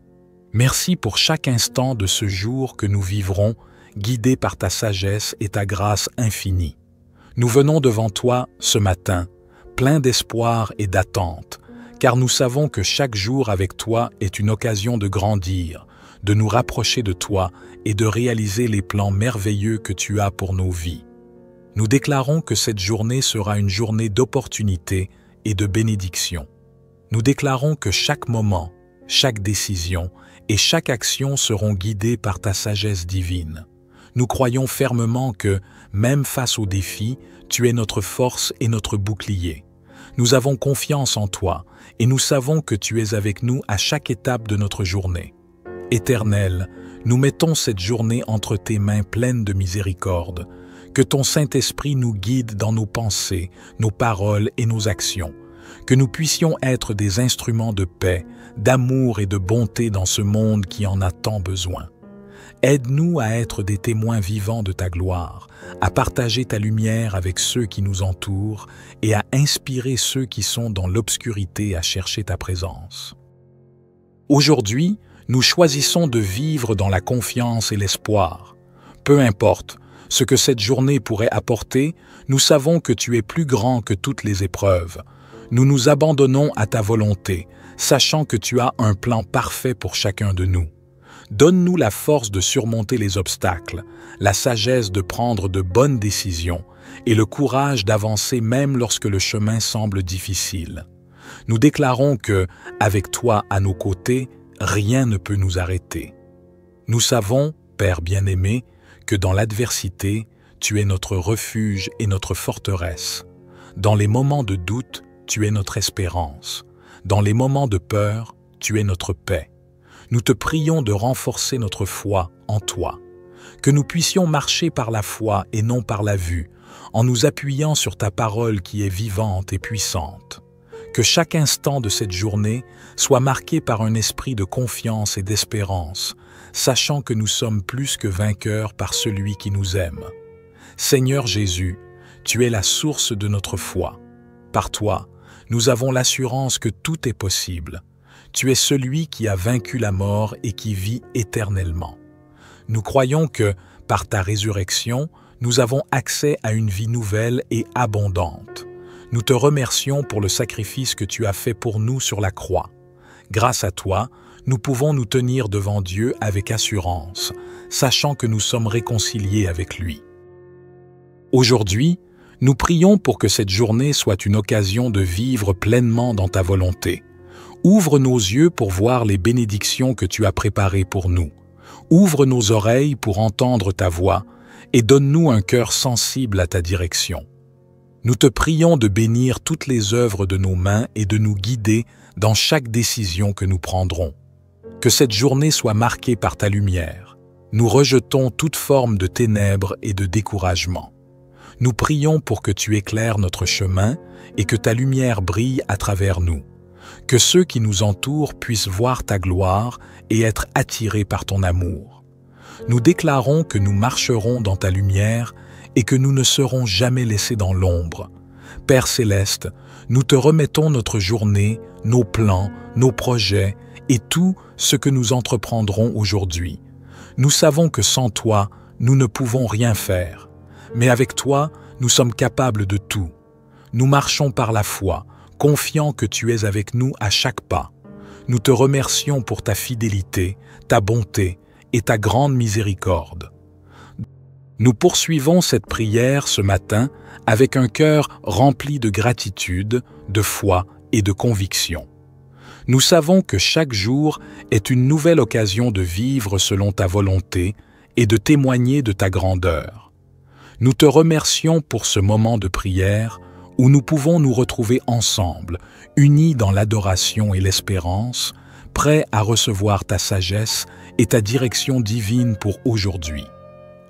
Merci pour chaque instant de ce jour que nous vivrons, guidés par ta sagesse et ta grâce infinie. Nous venons devant toi ce matin, pleins d'espoir et d'attente, car nous savons que chaque jour avec toi est une occasion de grandir, de nous rapprocher de toi et de réaliser les plans merveilleux que tu as pour nos vies. Nous déclarons que cette journée sera une journée d'opportunité et de bénédiction. Nous déclarons que chaque moment, chaque décision et chaque action seront guidées par ta sagesse divine. Nous croyons fermement que, même face aux défis, tu es notre force et notre bouclier. Nous avons confiance en toi et nous savons que tu es avec nous à chaque étape de notre journée. Éternel, nous mettons cette journée entre tes mains pleines de miséricorde. Que ton Saint-Esprit nous guide dans nos pensées, nos paroles et nos actions. Que nous puissions être des instruments de paix, d'amour et de bonté dans ce monde qui en a tant besoin. Aide-nous à être des témoins vivants de ta gloire, à partager ta lumière avec ceux qui nous entourent et à inspirer ceux qui sont dans l'obscurité à chercher ta présence. Aujourd'hui, nous choisissons de vivre dans la confiance et l'espoir. Peu importe ce que cette journée pourrait apporter, nous savons que tu es plus grand que toutes les épreuves. Nous nous abandonnons à ta volonté, sachant que tu as un plan parfait pour chacun de nous. Donne-nous la force de surmonter les obstacles, la sagesse de prendre de bonnes décisions et le courage d'avancer même lorsque le chemin semble difficile. Nous déclarons que, avec toi à nos côtés, rien ne peut nous arrêter. Nous savons, Père bien-aimé, que dans l'adversité, tu es notre refuge et notre forteresse. Dans les moments de doute, tu es notre espérance. Dans les moments de peur, tu es notre paix. Nous te prions de renforcer notre foi en toi, que nous puissions marcher par la foi et non par la vue, en nous appuyant sur ta parole qui est vivante et puissante. Que chaque instant de cette journée soit marqué par un esprit de confiance et d'espérance, sachant que nous sommes plus que vainqueurs par celui qui nous aime. Seigneur Jésus, tu es la source de notre foi. Par toi, nous avons l'assurance que tout est possible. Tu es celui qui a vaincu la mort et qui vit éternellement. Nous croyons que, par ta résurrection, nous avons accès à une vie nouvelle et abondante. Nous te remercions pour le sacrifice que tu as fait pour nous sur la croix. Grâce à toi, nous pouvons nous tenir devant Dieu avec assurance, sachant que nous sommes réconciliés avec lui. Aujourd'hui, nous prions pour que cette journée soit une occasion de vivre pleinement dans ta volonté. Ouvre nos yeux pour voir les bénédictions que tu as préparées pour nous. Ouvre nos oreilles pour entendre ta voix et donne-nous un cœur sensible à ta direction. Nous te prions de bénir toutes les œuvres de nos mains et de nous guider dans chaque décision que nous prendrons. Que cette journée soit marquée par ta lumière. Nous rejetons toute forme de ténèbres et de découragement. Nous prions pour que tu éclaires notre chemin et que ta lumière brille à travers nous. Que ceux qui nous entourent puissent voir ta gloire et être attirés par ton amour. Nous déclarons que nous marcherons dans ta lumière et que nous ne serons jamais laissés dans l'ombre. Père céleste, nous te remettons notre journée, nos plans, nos projets et tout ce que nous entreprendrons aujourd'hui. Nous savons que sans toi, nous ne pouvons rien faire. Mais avec toi, nous sommes capables de tout. Nous marchons par la foi, confiants que tu es avec nous à chaque pas. Nous te remercions pour ta fidélité, ta bonté et ta grande miséricorde. Nous poursuivons cette prière ce matin avec un cœur rempli de gratitude, de foi et de conviction. Nous savons que chaque jour est une nouvelle occasion de vivre selon ta volonté et de témoigner de ta grandeur. Nous te remercions pour ce moment de prière où nous pouvons nous retrouver ensemble, unis dans l'adoration et l'espérance, prêts à recevoir ta sagesse et ta direction divine pour aujourd'hui.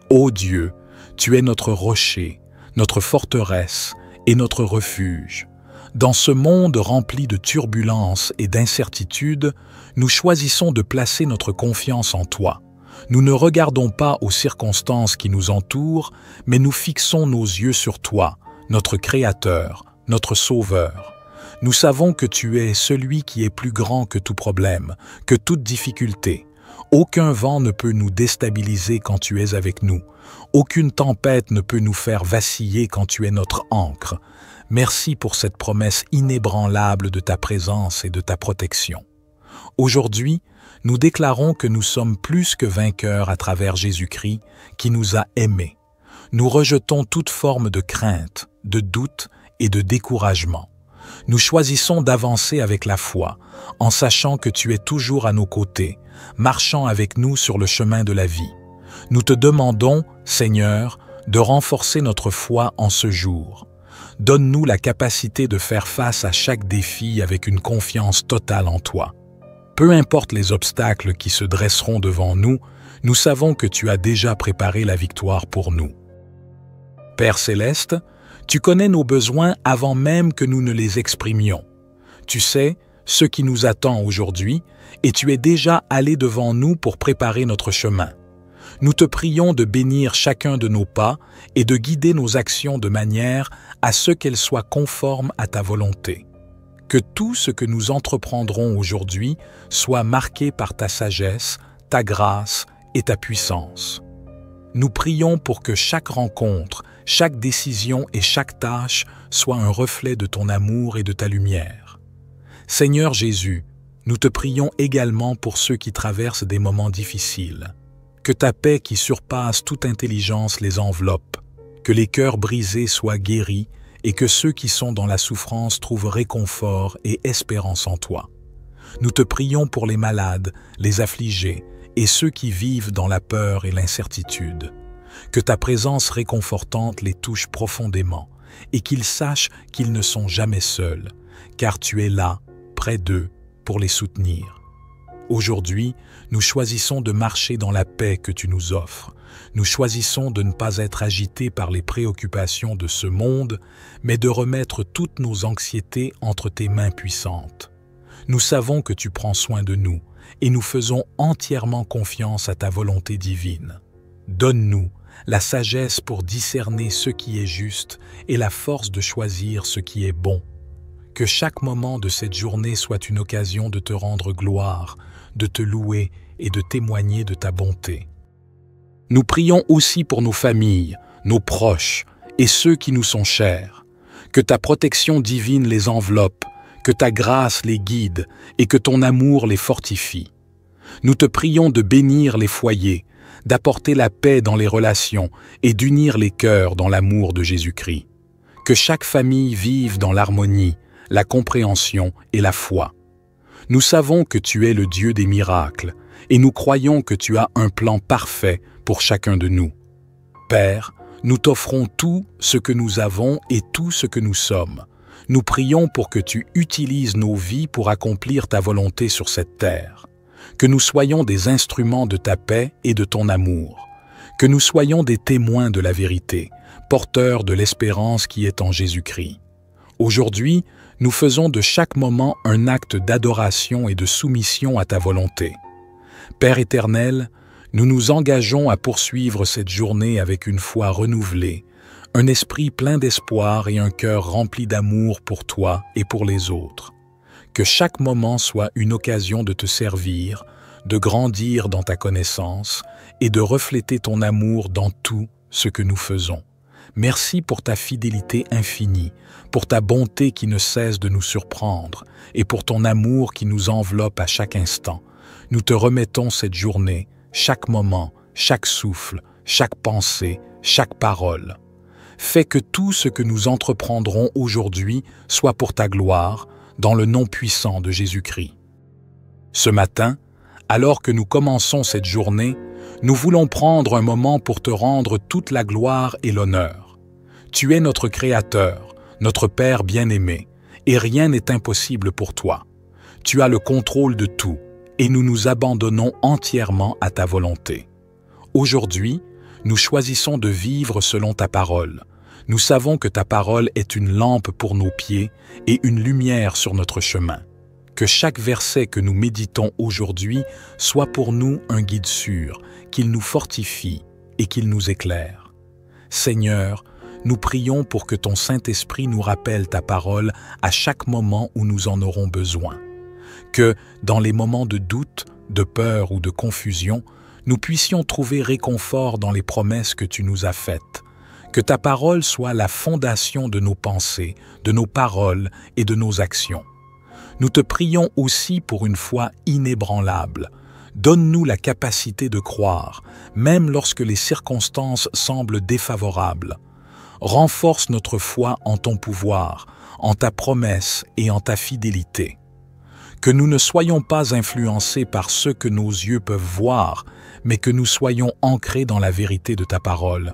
Ô Dieu, tu es notre rocher, notre forteresse et notre refuge. Dans ce monde rempli de turbulences et d'incertitudes, nous choisissons de placer notre confiance en toi. Nous ne regardons pas aux circonstances qui nous entourent, mais nous fixons nos yeux sur toi, notre Créateur, notre Sauveur. Nous savons que tu es celui qui est plus grand que tout problème, que toute difficulté. Aucun vent ne peut nous déstabiliser quand tu es avec nous. Aucune tempête ne peut nous faire vaciller quand tu es notre ancre. Merci pour cette promesse inébranlable de ta présence et de ta protection. Aujourd'hui, nous déclarons que nous sommes plus que vainqueurs à travers Jésus-Christ qui nous a aimés. Nous rejetons toute forme de crainte, de doute et de découragement. Nous choisissons d'avancer avec la foi, en sachant que tu es toujours à nos côtés, marchant avec nous sur le chemin de la vie. Nous te demandons, Seigneur, de renforcer notre foi en ce jour. Donne-nous la capacité de faire face à chaque défi avec une confiance totale en toi. Peu importe les obstacles qui se dresseront devant nous, nous savons que tu as déjà préparé la victoire pour nous. Père céleste, tu connais nos besoins avant même que nous ne les exprimions. Tu sais ce qui nous attend aujourd'hui et tu es déjà allé devant nous pour préparer notre chemin. Nous te prions de bénir chacun de nos pas et de guider nos actions de manière à ce qu'elles soient conformes à ta volonté. Que tout ce que nous entreprendrons aujourd'hui soit marqué par ta sagesse, ta grâce et ta puissance. Nous prions pour que chaque rencontre, chaque décision et chaque tâche soit un reflet de ton amour et de ta lumière. Seigneur Jésus, nous te prions également pour ceux qui traversent des moments difficiles. Que ta paix qui surpasse toute intelligence les enveloppe, que les cœurs brisés soient guéris et que ceux qui sont dans la souffrance trouvent réconfort et espérance en toi. Nous te prions pour les malades, les affligés et ceux qui vivent dans la peur et l'incertitude. Que ta présence réconfortante les touche profondément et qu'ils sachent qu'ils ne sont jamais seuls, car tu es là, près d'eux, pour les soutenir. Aujourd'hui, nous choisissons de marcher dans la paix que tu nous offres. Nous choisissons de ne pas être agités par les préoccupations de ce monde, mais de remettre toutes nos anxiétés entre tes mains puissantes. Nous savons que tu prends soin de nous et nous faisons entièrement confiance à ta volonté divine. Donne-nous la sagesse pour discerner ce qui est juste et la force de choisir ce qui est bon. Que chaque moment de cette journée soit une occasion de te rendre gloire, de te louer et de témoigner de ta bonté. Nous prions aussi pour nos familles, nos proches et ceux qui nous sont chers. Que ta protection divine les enveloppe, que ta grâce les guide et que ton amour les fortifie. Nous te prions de bénir les foyers, d'apporter la paix dans les relations et d'unir les cœurs dans l'amour de Jésus-Christ. Que chaque famille vive dans l'harmonie, la compréhension et la foi. Nous savons que tu es le Dieu des miracles et nous croyons que tu as un plan parfait pour chacun de nous. Père, nous t'offrons tout ce que nous avons et tout ce que nous sommes. Nous prions pour que tu utilises nos vies pour accomplir ta volonté sur cette terre. Que nous soyons des instruments de ta paix et de ton amour. Que nous soyons des témoins de la vérité, porteurs de l'espérance qui est en Jésus-Christ. Aujourd'hui, nous faisons de chaque moment un acte d'adoration et de soumission à ta volonté. Père éternel, nous nous engageons à poursuivre cette journée avec une foi renouvelée, un esprit plein d'espoir et un cœur rempli d'amour pour toi et pour les autres. Que chaque moment soit une occasion de te servir, de grandir dans ta connaissance et de refléter ton amour dans tout ce que nous faisons. Merci pour ta fidélité infinie, pour ta bonté qui ne cesse de nous surprendre et pour ton amour qui nous enveloppe à chaque instant. Nous te remettons cette journée, chaque moment, chaque souffle, chaque pensée, chaque parole. Fais que tout ce que nous entreprendrons aujourd'hui soit pour ta gloire, dans le nom puissant de Jésus-Christ. Ce matin, alors que nous commençons cette journée, nous voulons prendre un moment pour te rendre toute la gloire et l'honneur. Tu es notre Créateur, notre Père bien-aimé, et rien n'est impossible pour toi. Tu as le contrôle de tout, et nous nous abandonnons entièrement à ta volonté. Aujourd'hui, nous choisissons de vivre selon ta parole. Nous savons que ta parole est une lampe pour nos pieds et une lumière sur notre chemin. Que chaque verset que nous méditons aujourd'hui soit pour nous un guide sûr, qu'il nous fortifie et qu'il nous éclaire. Seigneur, nous prions pour que ton Saint-Esprit nous rappelle ta parole à chaque moment où nous en aurons besoin. Que, dans les moments de doute, de peur ou de confusion, nous puissions trouver réconfort dans les promesses que tu nous as faites. Que ta parole soit la fondation de nos pensées, de nos paroles et de nos actions. Nous te prions aussi pour une foi inébranlable. Donne-nous la capacité de croire, même lorsque les circonstances semblent défavorables. Renforce notre foi en ton pouvoir, en ta promesse et en ta fidélité. Que nous ne soyons pas influencés par ce que nos yeux peuvent voir, mais que nous soyons ancrés dans la vérité de ta parole.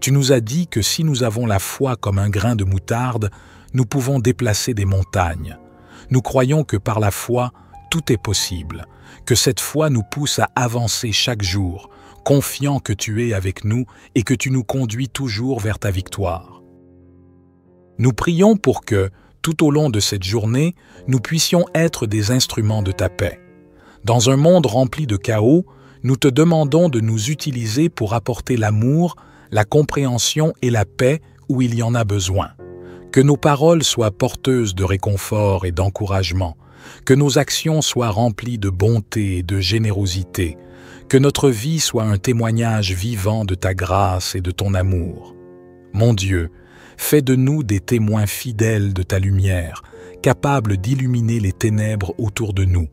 Tu nous as dit que si nous avons la foi comme un grain de moutarde, nous pouvons déplacer des montagnes. Nous croyons que par la foi, tout est possible, que cette foi nous pousse à avancer chaque jour, confiant que tu es avec nous et que tu nous conduis toujours vers ta victoire. Nous prions pour que, tout au long de cette journée, nous puissions être des instruments de ta paix. Dans un monde rempli de chaos, nous te demandons de nous utiliser pour apporter l'amour, la compréhension et la paix où il y en a besoin. Que nos paroles soient porteuses de réconfort et d'encouragement, que nos actions soient remplies de bonté et de générosité, que notre vie soit un témoignage vivant de ta grâce et de ton amour. Mon Dieu, fais de nous des témoins fidèles de ta lumière, capables d'illuminer les ténèbres autour de nous.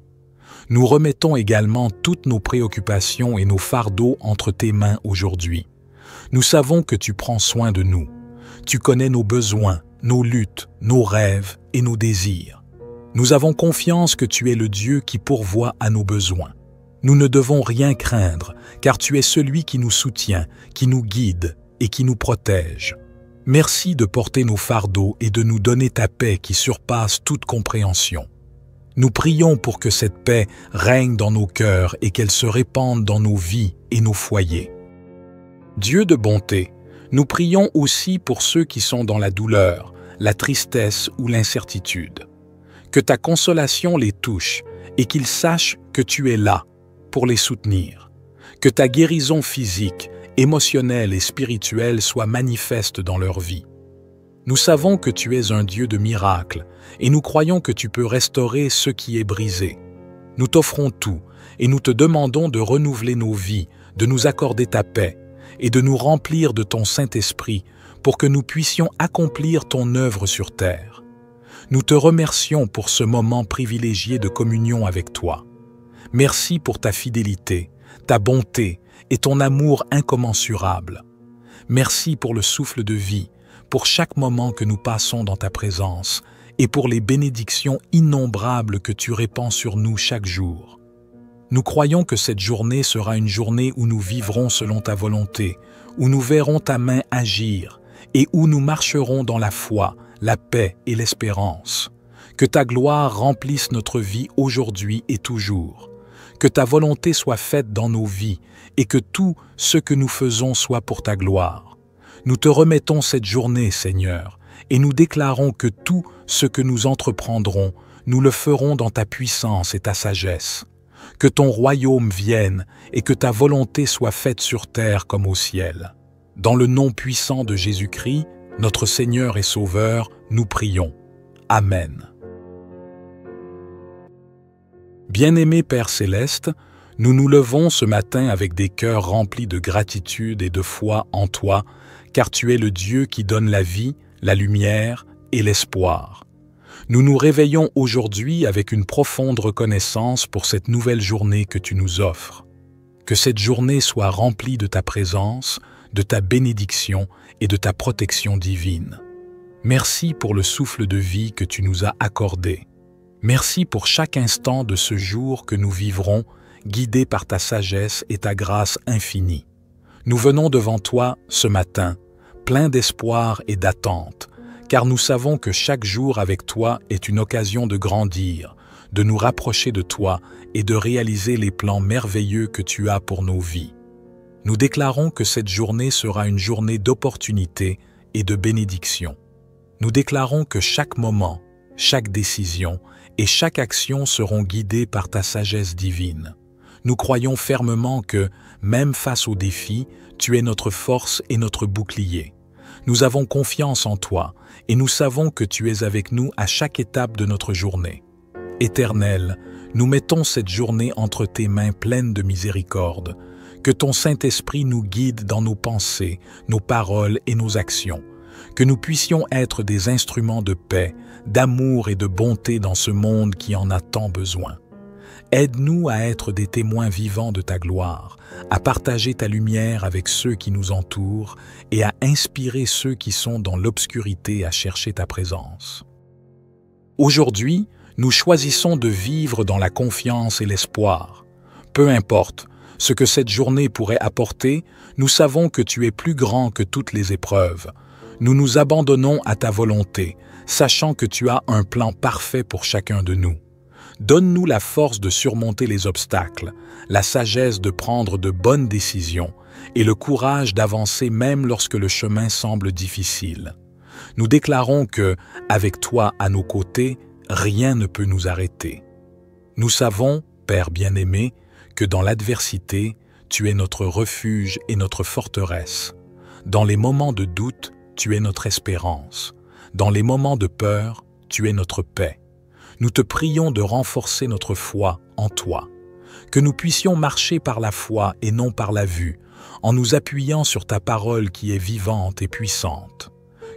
Nous remettons également toutes nos préoccupations et nos fardeaux entre tes mains aujourd'hui. Nous savons que tu prends soin de nous. Tu connais nos besoins, nos luttes, nos rêves et nos désirs. Nous avons confiance que tu es le Dieu qui pourvoit à nos besoins. Nous ne devons rien craindre, car tu es celui qui nous soutient, qui nous guide et qui nous protège. Merci de porter nos fardeaux et de nous donner ta paix qui surpasse toute compréhension. Nous prions pour que cette paix règne dans nos cœurs et qu'elle se répande dans nos vies et nos foyers. Dieu de bonté, nous prions aussi pour ceux qui sont dans la douleur, la tristesse ou l'incertitude. Que ta consolation les touche et qu'ils sachent que tu es là pour les soutenir. Que ta guérison physique, émotionnelle et spirituelle soit manifeste dans leur vie. Nous savons que tu es un Dieu de miracles et nous croyons que tu peux restaurer ce qui est brisé. Nous t'offrons tout et nous te demandons de renouveler nos vies, de nous accorder ta paix et de nous remplir de ton Saint-Esprit pour que nous puissions accomplir ton œuvre sur terre. Nous te remercions pour ce moment privilégié de communion avec toi. Merci pour ta fidélité, ta bonté et ton amour incommensurable. Merci pour le souffle de vie, pour chaque moment que nous passons dans ta présence et pour les bénédictions innombrables que tu répands sur nous chaque jour. Nous croyons que cette journée sera une journée où nous vivrons selon ta volonté, où nous verrons ta main agir et où nous marcherons dans la foi, la paix et l'espérance. Que ta gloire remplisse notre vie aujourd'hui et toujours. Que ta volonté soit faite dans nos vies et que tout ce que nous faisons soit pour ta gloire. Nous te remettons cette journée, Seigneur, et nous déclarons que tout ce que nous entreprendrons, nous le ferons dans ta puissance et ta sagesse. Que ton royaume vienne et que ta volonté soit faite sur terre comme au ciel. Dans le nom puissant de Jésus-Christ, notre Seigneur et Sauveur, nous prions. Amen. Bien-aimé Père Céleste, nous nous levons ce matin avec des cœurs remplis de gratitude et de foi en toi, car tu es le Dieu qui donne la vie, la lumière et l'espoir. Nous nous réveillons aujourd'hui avec une profonde reconnaissance pour cette nouvelle journée que tu nous offres. Que cette journée soit remplie de ta présence, de ta bénédiction et de ta protection divine. Merci pour le souffle de vie que tu nous as accordé. Merci pour chaque instant de ce jour que nous vivrons, guidés par ta sagesse et ta grâce infinie. Nous venons devant toi ce matin, pleins d'espoir et d'attente, car nous savons que chaque jour avec toi est une occasion de grandir, de nous rapprocher de toi et de réaliser les plans merveilleux que tu as pour nos vies. Nous déclarons que cette journée sera une journée d'opportunité et de bénédiction. Nous déclarons que chaque moment, chaque décision et chaque action seront guidées par ta sagesse divine. Nous croyons fermement que, même face aux défis, tu es notre force et notre bouclier. Nous avons confiance en toi et nous savons que tu es avec nous à chaque étape de notre journée. Éternel, nous mettons cette journée entre tes mains pleines de miséricorde. Que ton Saint-Esprit nous guide dans nos pensées, nos paroles et nos actions. Que nous puissions être des instruments de paix, d'amour et de bonté dans ce monde qui en a tant besoin. Aide-nous à être des témoins vivants de ta gloire, à partager ta lumière avec ceux qui nous entourent et à inspirer ceux qui sont dans l'obscurité à chercher ta présence. Aujourd'hui, nous choisissons de vivre dans la confiance et l'espoir. Peu importe ce que cette journée pourrait apporter, nous savons que tu es plus grand que toutes les épreuves. Nous nous abandonnons à ta volonté, sachant que tu as un plan parfait pour chacun de nous. Donne-nous la force de surmonter les obstacles, la sagesse de prendre de bonnes décisions et le courage d'avancer même lorsque le chemin semble difficile. Nous déclarons que, avec toi à nos côtés, rien ne peut nous arrêter. Nous savons, Père bien-aimé, que dans l'adversité, tu es notre refuge et notre forteresse. Dans les moments de doute, tu es notre espérance. Dans les moments de peur, tu es notre paix. Nous te prions de renforcer notre foi en toi, que nous puissions marcher par la foi et non par la vue, en nous appuyant sur ta parole qui est vivante et puissante.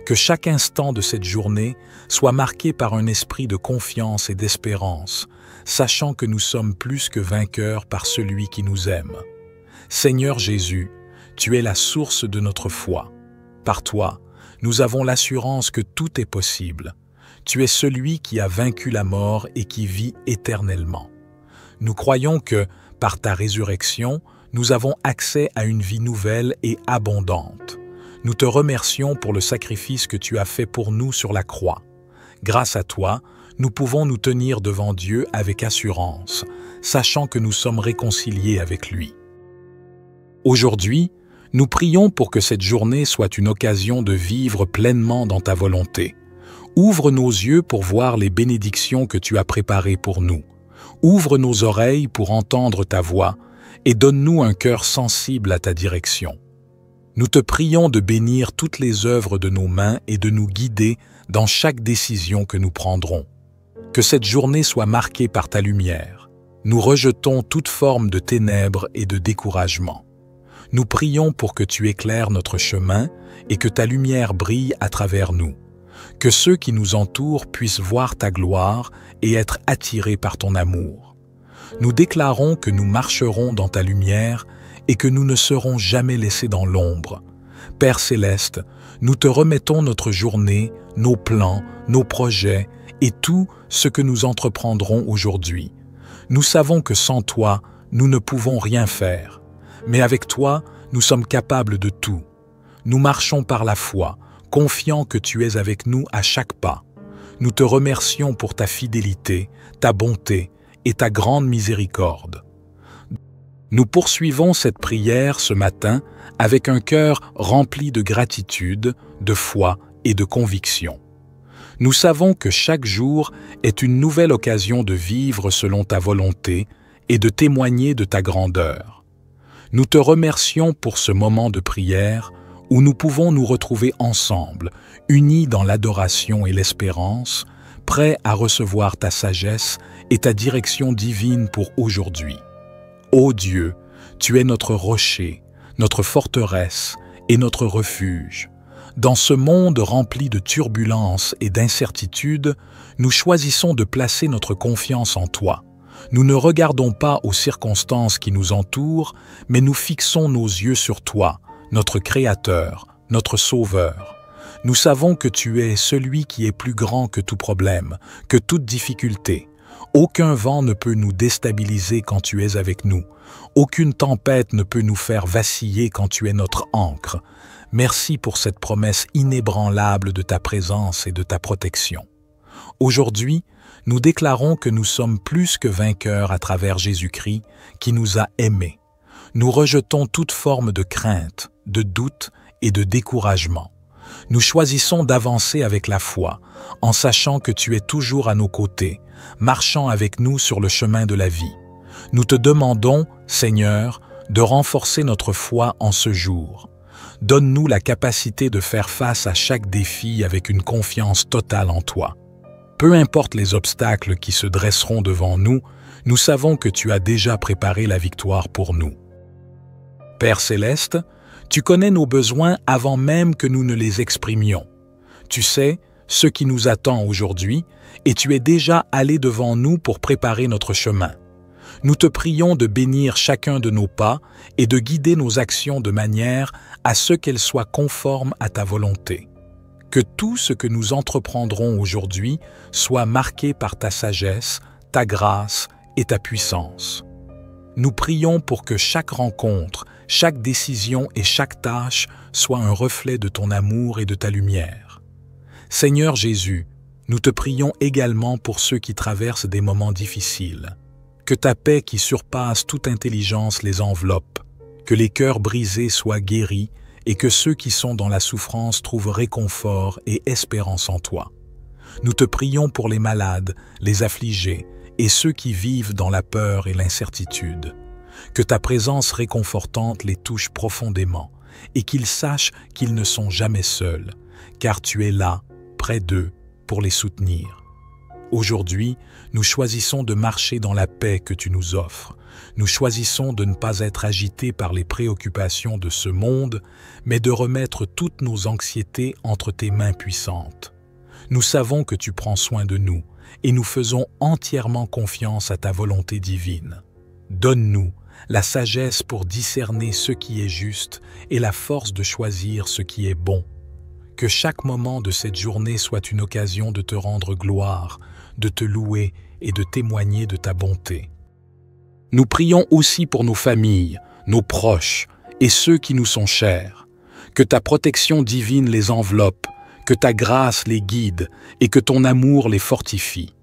Que chaque instant de cette journée soit marqué par un esprit de confiance et d'espérance, sachant que nous sommes plus que vainqueurs par celui qui nous aime. Seigneur Jésus, tu es la source de notre foi. Par toi, nous avons l'assurance que tout est possible. Tu es celui qui a vaincu la mort et qui vit éternellement. Nous croyons que, par ta résurrection, nous avons accès à une vie nouvelle et abondante. Nous te remercions pour le sacrifice que tu as fait pour nous sur la croix. Grâce à toi, nous pouvons nous tenir devant Dieu avec assurance, sachant que nous sommes réconciliés avec lui. Aujourd'hui, nous prions pour que cette journée soit une occasion de vivre pleinement dans ta volonté. Ouvre nos yeux pour voir les bénédictions que tu as préparées pour nous. Ouvre nos oreilles pour entendre ta voix et donne-nous un cœur sensible à ta direction. Nous te prions de bénir toutes les œuvres de nos mains et de nous guider dans chaque décision que nous prendrons. Que cette journée soit marquée par ta lumière. Nous rejetons toute forme de ténèbres et de découragement. Nous prions pour que tu éclaires notre chemin et que ta lumière brille à travers nous. Que ceux qui nous entourent puissent voir ta gloire et être attirés par ton amour. Nous déclarons que nous marcherons dans ta lumière et que nous ne serons jamais laissés dans l'ombre. Père céleste, nous te remettons notre journée, nos plans, nos projets et tout ce que nous entreprendrons aujourd'hui. Nous savons que sans toi, nous ne pouvons rien faire. Mais avec toi, nous sommes capables de tout. Nous marchons par la foi, confiants que tu es avec nous à chaque pas. Nous te remercions pour ta fidélité, ta bonté et ta grande miséricorde. Nous poursuivons cette prière ce matin avec un cœur rempli de gratitude, de foi et de conviction. Nous savons que chaque jour est une nouvelle occasion de vivre selon ta volonté et de témoigner de ta grandeur. Nous te remercions pour ce moment de prière où nous pouvons nous retrouver ensemble, unis dans l'adoration et l'espérance, prêts à recevoir ta sagesse et ta direction divine pour aujourd'hui. Ô Dieu, tu es notre rocher, notre forteresse et notre refuge. Dans ce monde rempli de turbulences et d'incertitudes, nous choisissons de placer notre confiance en toi. Nous ne regardons pas aux circonstances qui nous entourent, mais nous fixons nos yeux sur toi, notre Créateur, notre Sauveur. Nous savons que tu es celui qui est plus grand que tout problème, que toute difficulté. Aucun vent ne peut nous déstabiliser quand tu es avec nous. Aucune tempête ne peut nous faire vaciller quand tu es notre ancre. Merci pour cette promesse inébranlable de ta présence et de ta protection. Aujourd'hui, nous déclarons que nous sommes plus que vainqueurs à travers Jésus-Christ qui nous a aimés. Nous rejetons toute forme de crainte, de doute et de découragement. Nous choisissons d'avancer avec la foi, en sachant que tu es toujours à nos côtés, marchant avec nous sur le chemin de la vie. Nous te demandons, Seigneur, de renforcer notre foi en ce jour. Donne-nous la capacité de faire face à chaque défi avec une confiance totale en toi. Peu importe les obstacles qui se dresseront devant nous, nous savons que tu as déjà préparé la victoire pour nous. Père céleste, tu connais nos besoins avant même que nous ne les exprimions. Tu sais ce qui nous attend aujourd'hui et tu es déjà allé devant nous pour préparer notre chemin. Nous te prions de bénir chacun de nos pas et de guider nos actions de manière à ce qu'elles soient conformes à ta volonté. Que tout ce que nous entreprendrons aujourd'hui soit marqué par ta sagesse, ta grâce et ta puissance. Nous prions pour que chaque rencontre, chaque décision et chaque tâche soient un reflet de ton amour et de ta lumière. Seigneur Jésus, nous te prions également pour ceux qui traversent des moments difficiles. Que ta paix qui surpasse toute intelligence les enveloppe, que les cœurs brisés soient guéris et que ceux qui sont dans la souffrance trouvent réconfort et espérance en toi. Nous te prions pour les malades, les affligés et ceux qui vivent dans la peur et l'incertitude. Que ta présence réconfortante les touche profondément et qu'ils sachent qu'ils ne sont jamais seuls, car tu es là, près d'eux, pour les soutenir. Aujourd'hui, nous choisissons de marcher dans la paix que tu nous offres. Nous choisissons de ne pas être agités par les préoccupations de ce monde, mais de remettre toutes nos anxiétés entre tes mains puissantes. Nous savons que tu prends soin de nous et nous faisons entièrement confiance à ta volonté divine. Donne-nous la sagesse pour discerner ce qui est juste et la force de choisir ce qui est bon. Que chaque moment de cette journée soit une occasion de te rendre gloire, de te louer et de témoigner de ta bonté. Nous prions aussi pour nos familles, nos proches et ceux qui nous sont chers. Que ta protection divine les enveloppe, que ta grâce les guide et que ton amour les fortifie.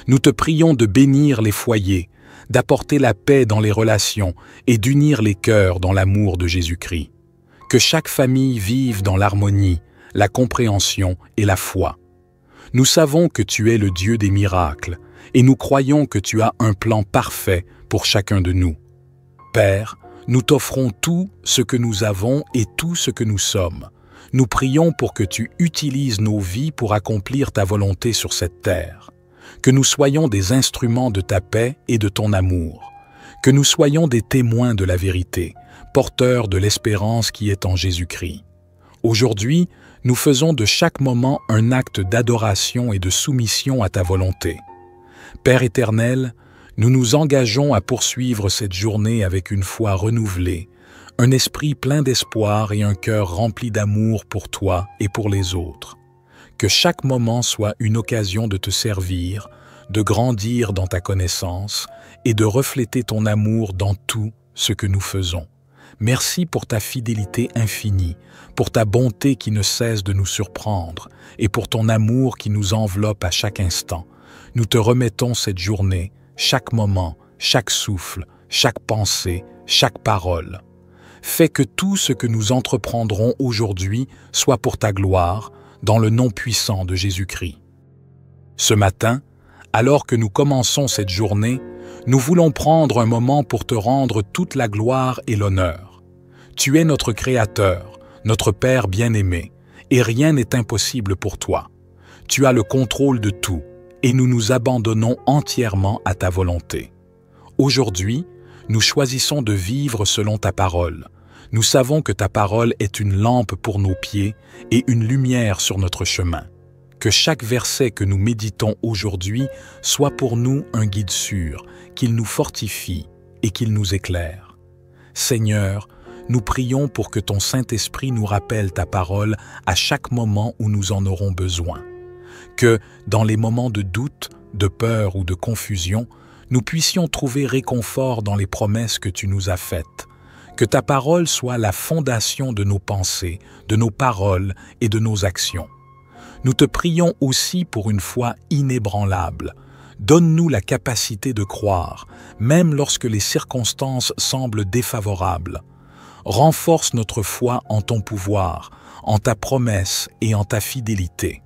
Nous te prions de bénir les foyers, d'apporter la paix dans les relations et d'unir les cœurs dans l'amour de Jésus-Christ. Que chaque famille vive dans l'harmonie, la compréhension et la foi. Nous savons que tu es le Dieu des miracles et nous croyons que tu as un plan parfait pour chacun de nous. Père, nous t'offrons tout ce que nous avons et tout ce que nous sommes. Nous prions pour que tu utilises nos vies pour accomplir ta volonté sur cette terre. Que nous soyons des instruments de ta paix et de ton amour. Que nous soyons des témoins de la vérité, porteurs de l'espérance qui est en Jésus-Christ. Aujourd'hui, nous faisons de chaque moment un acte d'adoration et de soumission à ta volonté. Père éternel, nous nous engageons à poursuivre cette journée avec une foi renouvelée, un esprit plein d'espoir et un cœur rempli d'amour pour toi et pour les autres. Que chaque moment soit une occasion de te servir, de grandir dans ta connaissance et de refléter ton amour dans tout ce que nous faisons. Merci pour ta fidélité infinie, pour ta bonté qui ne cesse de nous surprendre et pour ton amour qui nous enveloppe à chaque instant. Nous te remettons cette journée, chaque moment, chaque souffle, chaque pensée, chaque parole. Fais que tout ce que nous entreprendrons aujourd'hui soit pour ta gloire, dans le nom puissant de Jésus-Christ. Ce matin, alors que nous commençons cette journée, nous voulons prendre un moment pour te rendre toute la gloire et l'honneur. Tu es notre Créateur, notre Père bien-aimé, et rien n'est impossible pour toi. Tu as le contrôle de tout, et nous nous abandonnons entièrement à ta volonté. Aujourd'hui, nous choisissons de vivre selon ta parole. Nous savons que ta parole est une lampe pour nos pieds et une lumière sur notre chemin. Que chaque verset que nous méditons aujourd'hui soit pour nous un guide sûr, qu'il nous fortifie et qu'il nous éclaire. Seigneur, nous prions pour que ton Saint-Esprit nous rappelle ta parole à chaque moment où nous en aurons besoin. Que, dans les moments de doute, de peur ou de confusion, nous puissions trouver réconfort dans les promesses que tu nous as faites. Que ta parole soit la fondation de nos pensées, de nos paroles et de nos actions. Nous te prions aussi pour une foi inébranlable. Donne-nous la capacité de croire, même lorsque les circonstances semblent défavorables. Renforce notre foi en ton pouvoir, en ta promesse et en ta fidélité.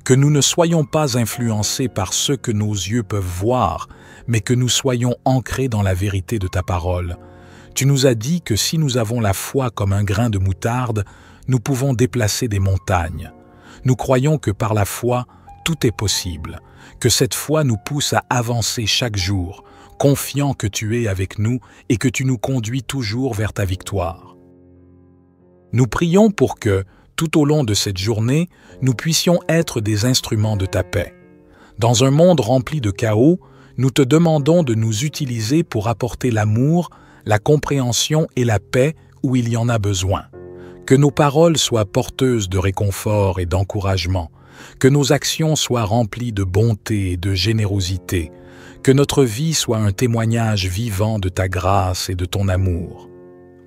Que nous ne soyons pas influencés par ce que nos yeux peuvent voir, mais que nous soyons ancrés dans la vérité de ta parole. Tu nous as dit que si nous avons la foi comme un grain de moutarde, nous pouvons déplacer des montagnes. Nous croyons que par la foi, tout est possible, que cette foi nous pousse à avancer chaque jour, confiant que tu es avec nous et que tu nous conduis toujours vers ta victoire. Nous prions pour que, tout au long de cette journée, nous puissions être des instruments de ta paix. Dans un monde rempli de chaos, nous te demandons de nous utiliser pour apporter l'amour, la compréhension et la paix où il y en a besoin. Que nos paroles soient porteuses de réconfort et d'encouragement, que nos actions soient remplies de bonté et de générosité, que notre vie soit un témoignage vivant de ta grâce et de ton amour.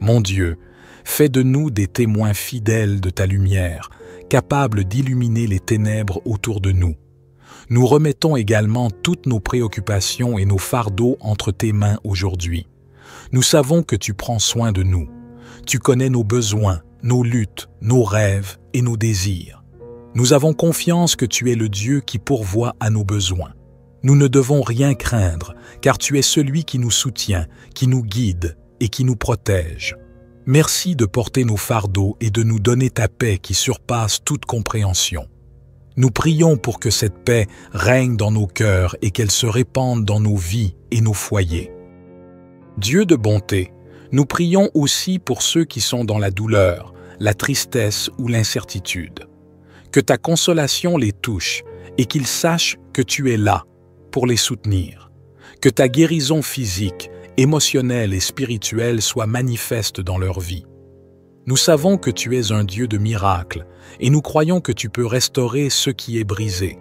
Mon Dieu, fais de nous des témoins fidèles de ta lumière, capables d'illuminer les ténèbres autour de nous. Nous remettons également toutes nos préoccupations et nos fardeaux entre tes mains aujourd'hui. Nous savons que tu prends soin de nous. Tu connais nos besoins, nos luttes, nos rêves et nos désirs. Nous avons confiance que tu es le Dieu qui pourvoit à nos besoins. Nous ne devons rien craindre, car tu es celui qui nous soutient, qui nous guide et qui nous protège. Merci de porter nos fardeaux et de nous donner ta paix qui surpasse toute compréhension. Nous prions pour que cette paix règne dans nos cœurs et qu'elle se répande dans nos vies et nos foyers. Dieu de bonté, nous prions aussi pour ceux qui sont dans la douleur, la tristesse ou l'incertitude. Que ta consolation les touche et qu'ils sachent que tu es là pour les soutenir. Que ta guérison physique, émotionnelle et spirituelle soit manifeste dans leur vie. Nous savons que tu es un Dieu de miracles et nous croyons que tu peux restaurer ce qui est brisé.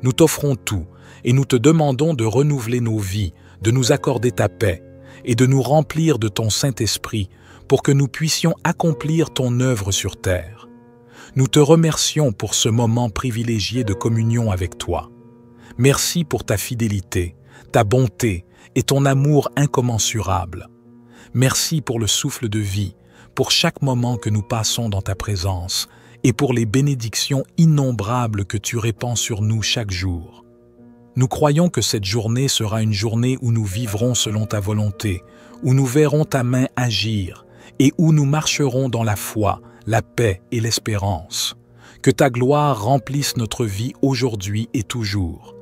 Nous t'offrons tout et nous te demandons de renouveler nos vies, de nous accorder ta paix et de nous remplir de ton Saint-Esprit pour que nous puissions accomplir ton œuvre sur terre. Nous te remercions pour ce moment privilégié de communion avec toi. Merci pour ta fidélité, ta bonté et ton amour incommensurable. Merci pour le souffle de vie, pour chaque moment que nous passons dans ta présence et pour les bénédictions innombrables que tu répands sur nous chaque jour. Nous croyons que cette journée sera une journée où nous vivrons selon ta volonté, où nous verrons ta main agir et où nous marcherons dans la foi, la paix et l'espérance. Que ta gloire remplisse notre vie aujourd'hui et toujours.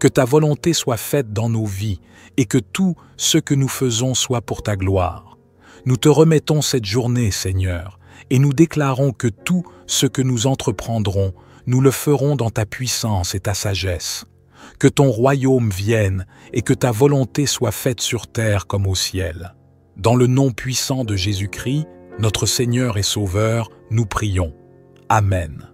Que ta volonté soit faite dans nos vies et que tout ce que nous faisons soit pour ta gloire. Nous te remettons cette journée, Seigneur, et nous déclarons que tout ce que nous entreprendrons, nous le ferons dans ta puissance et ta sagesse. Que ton royaume vienne et que ta volonté soit faite sur terre comme au ciel. Dans le nom puissant de Jésus-Christ, notre Seigneur et Sauveur, nous prions. Amen.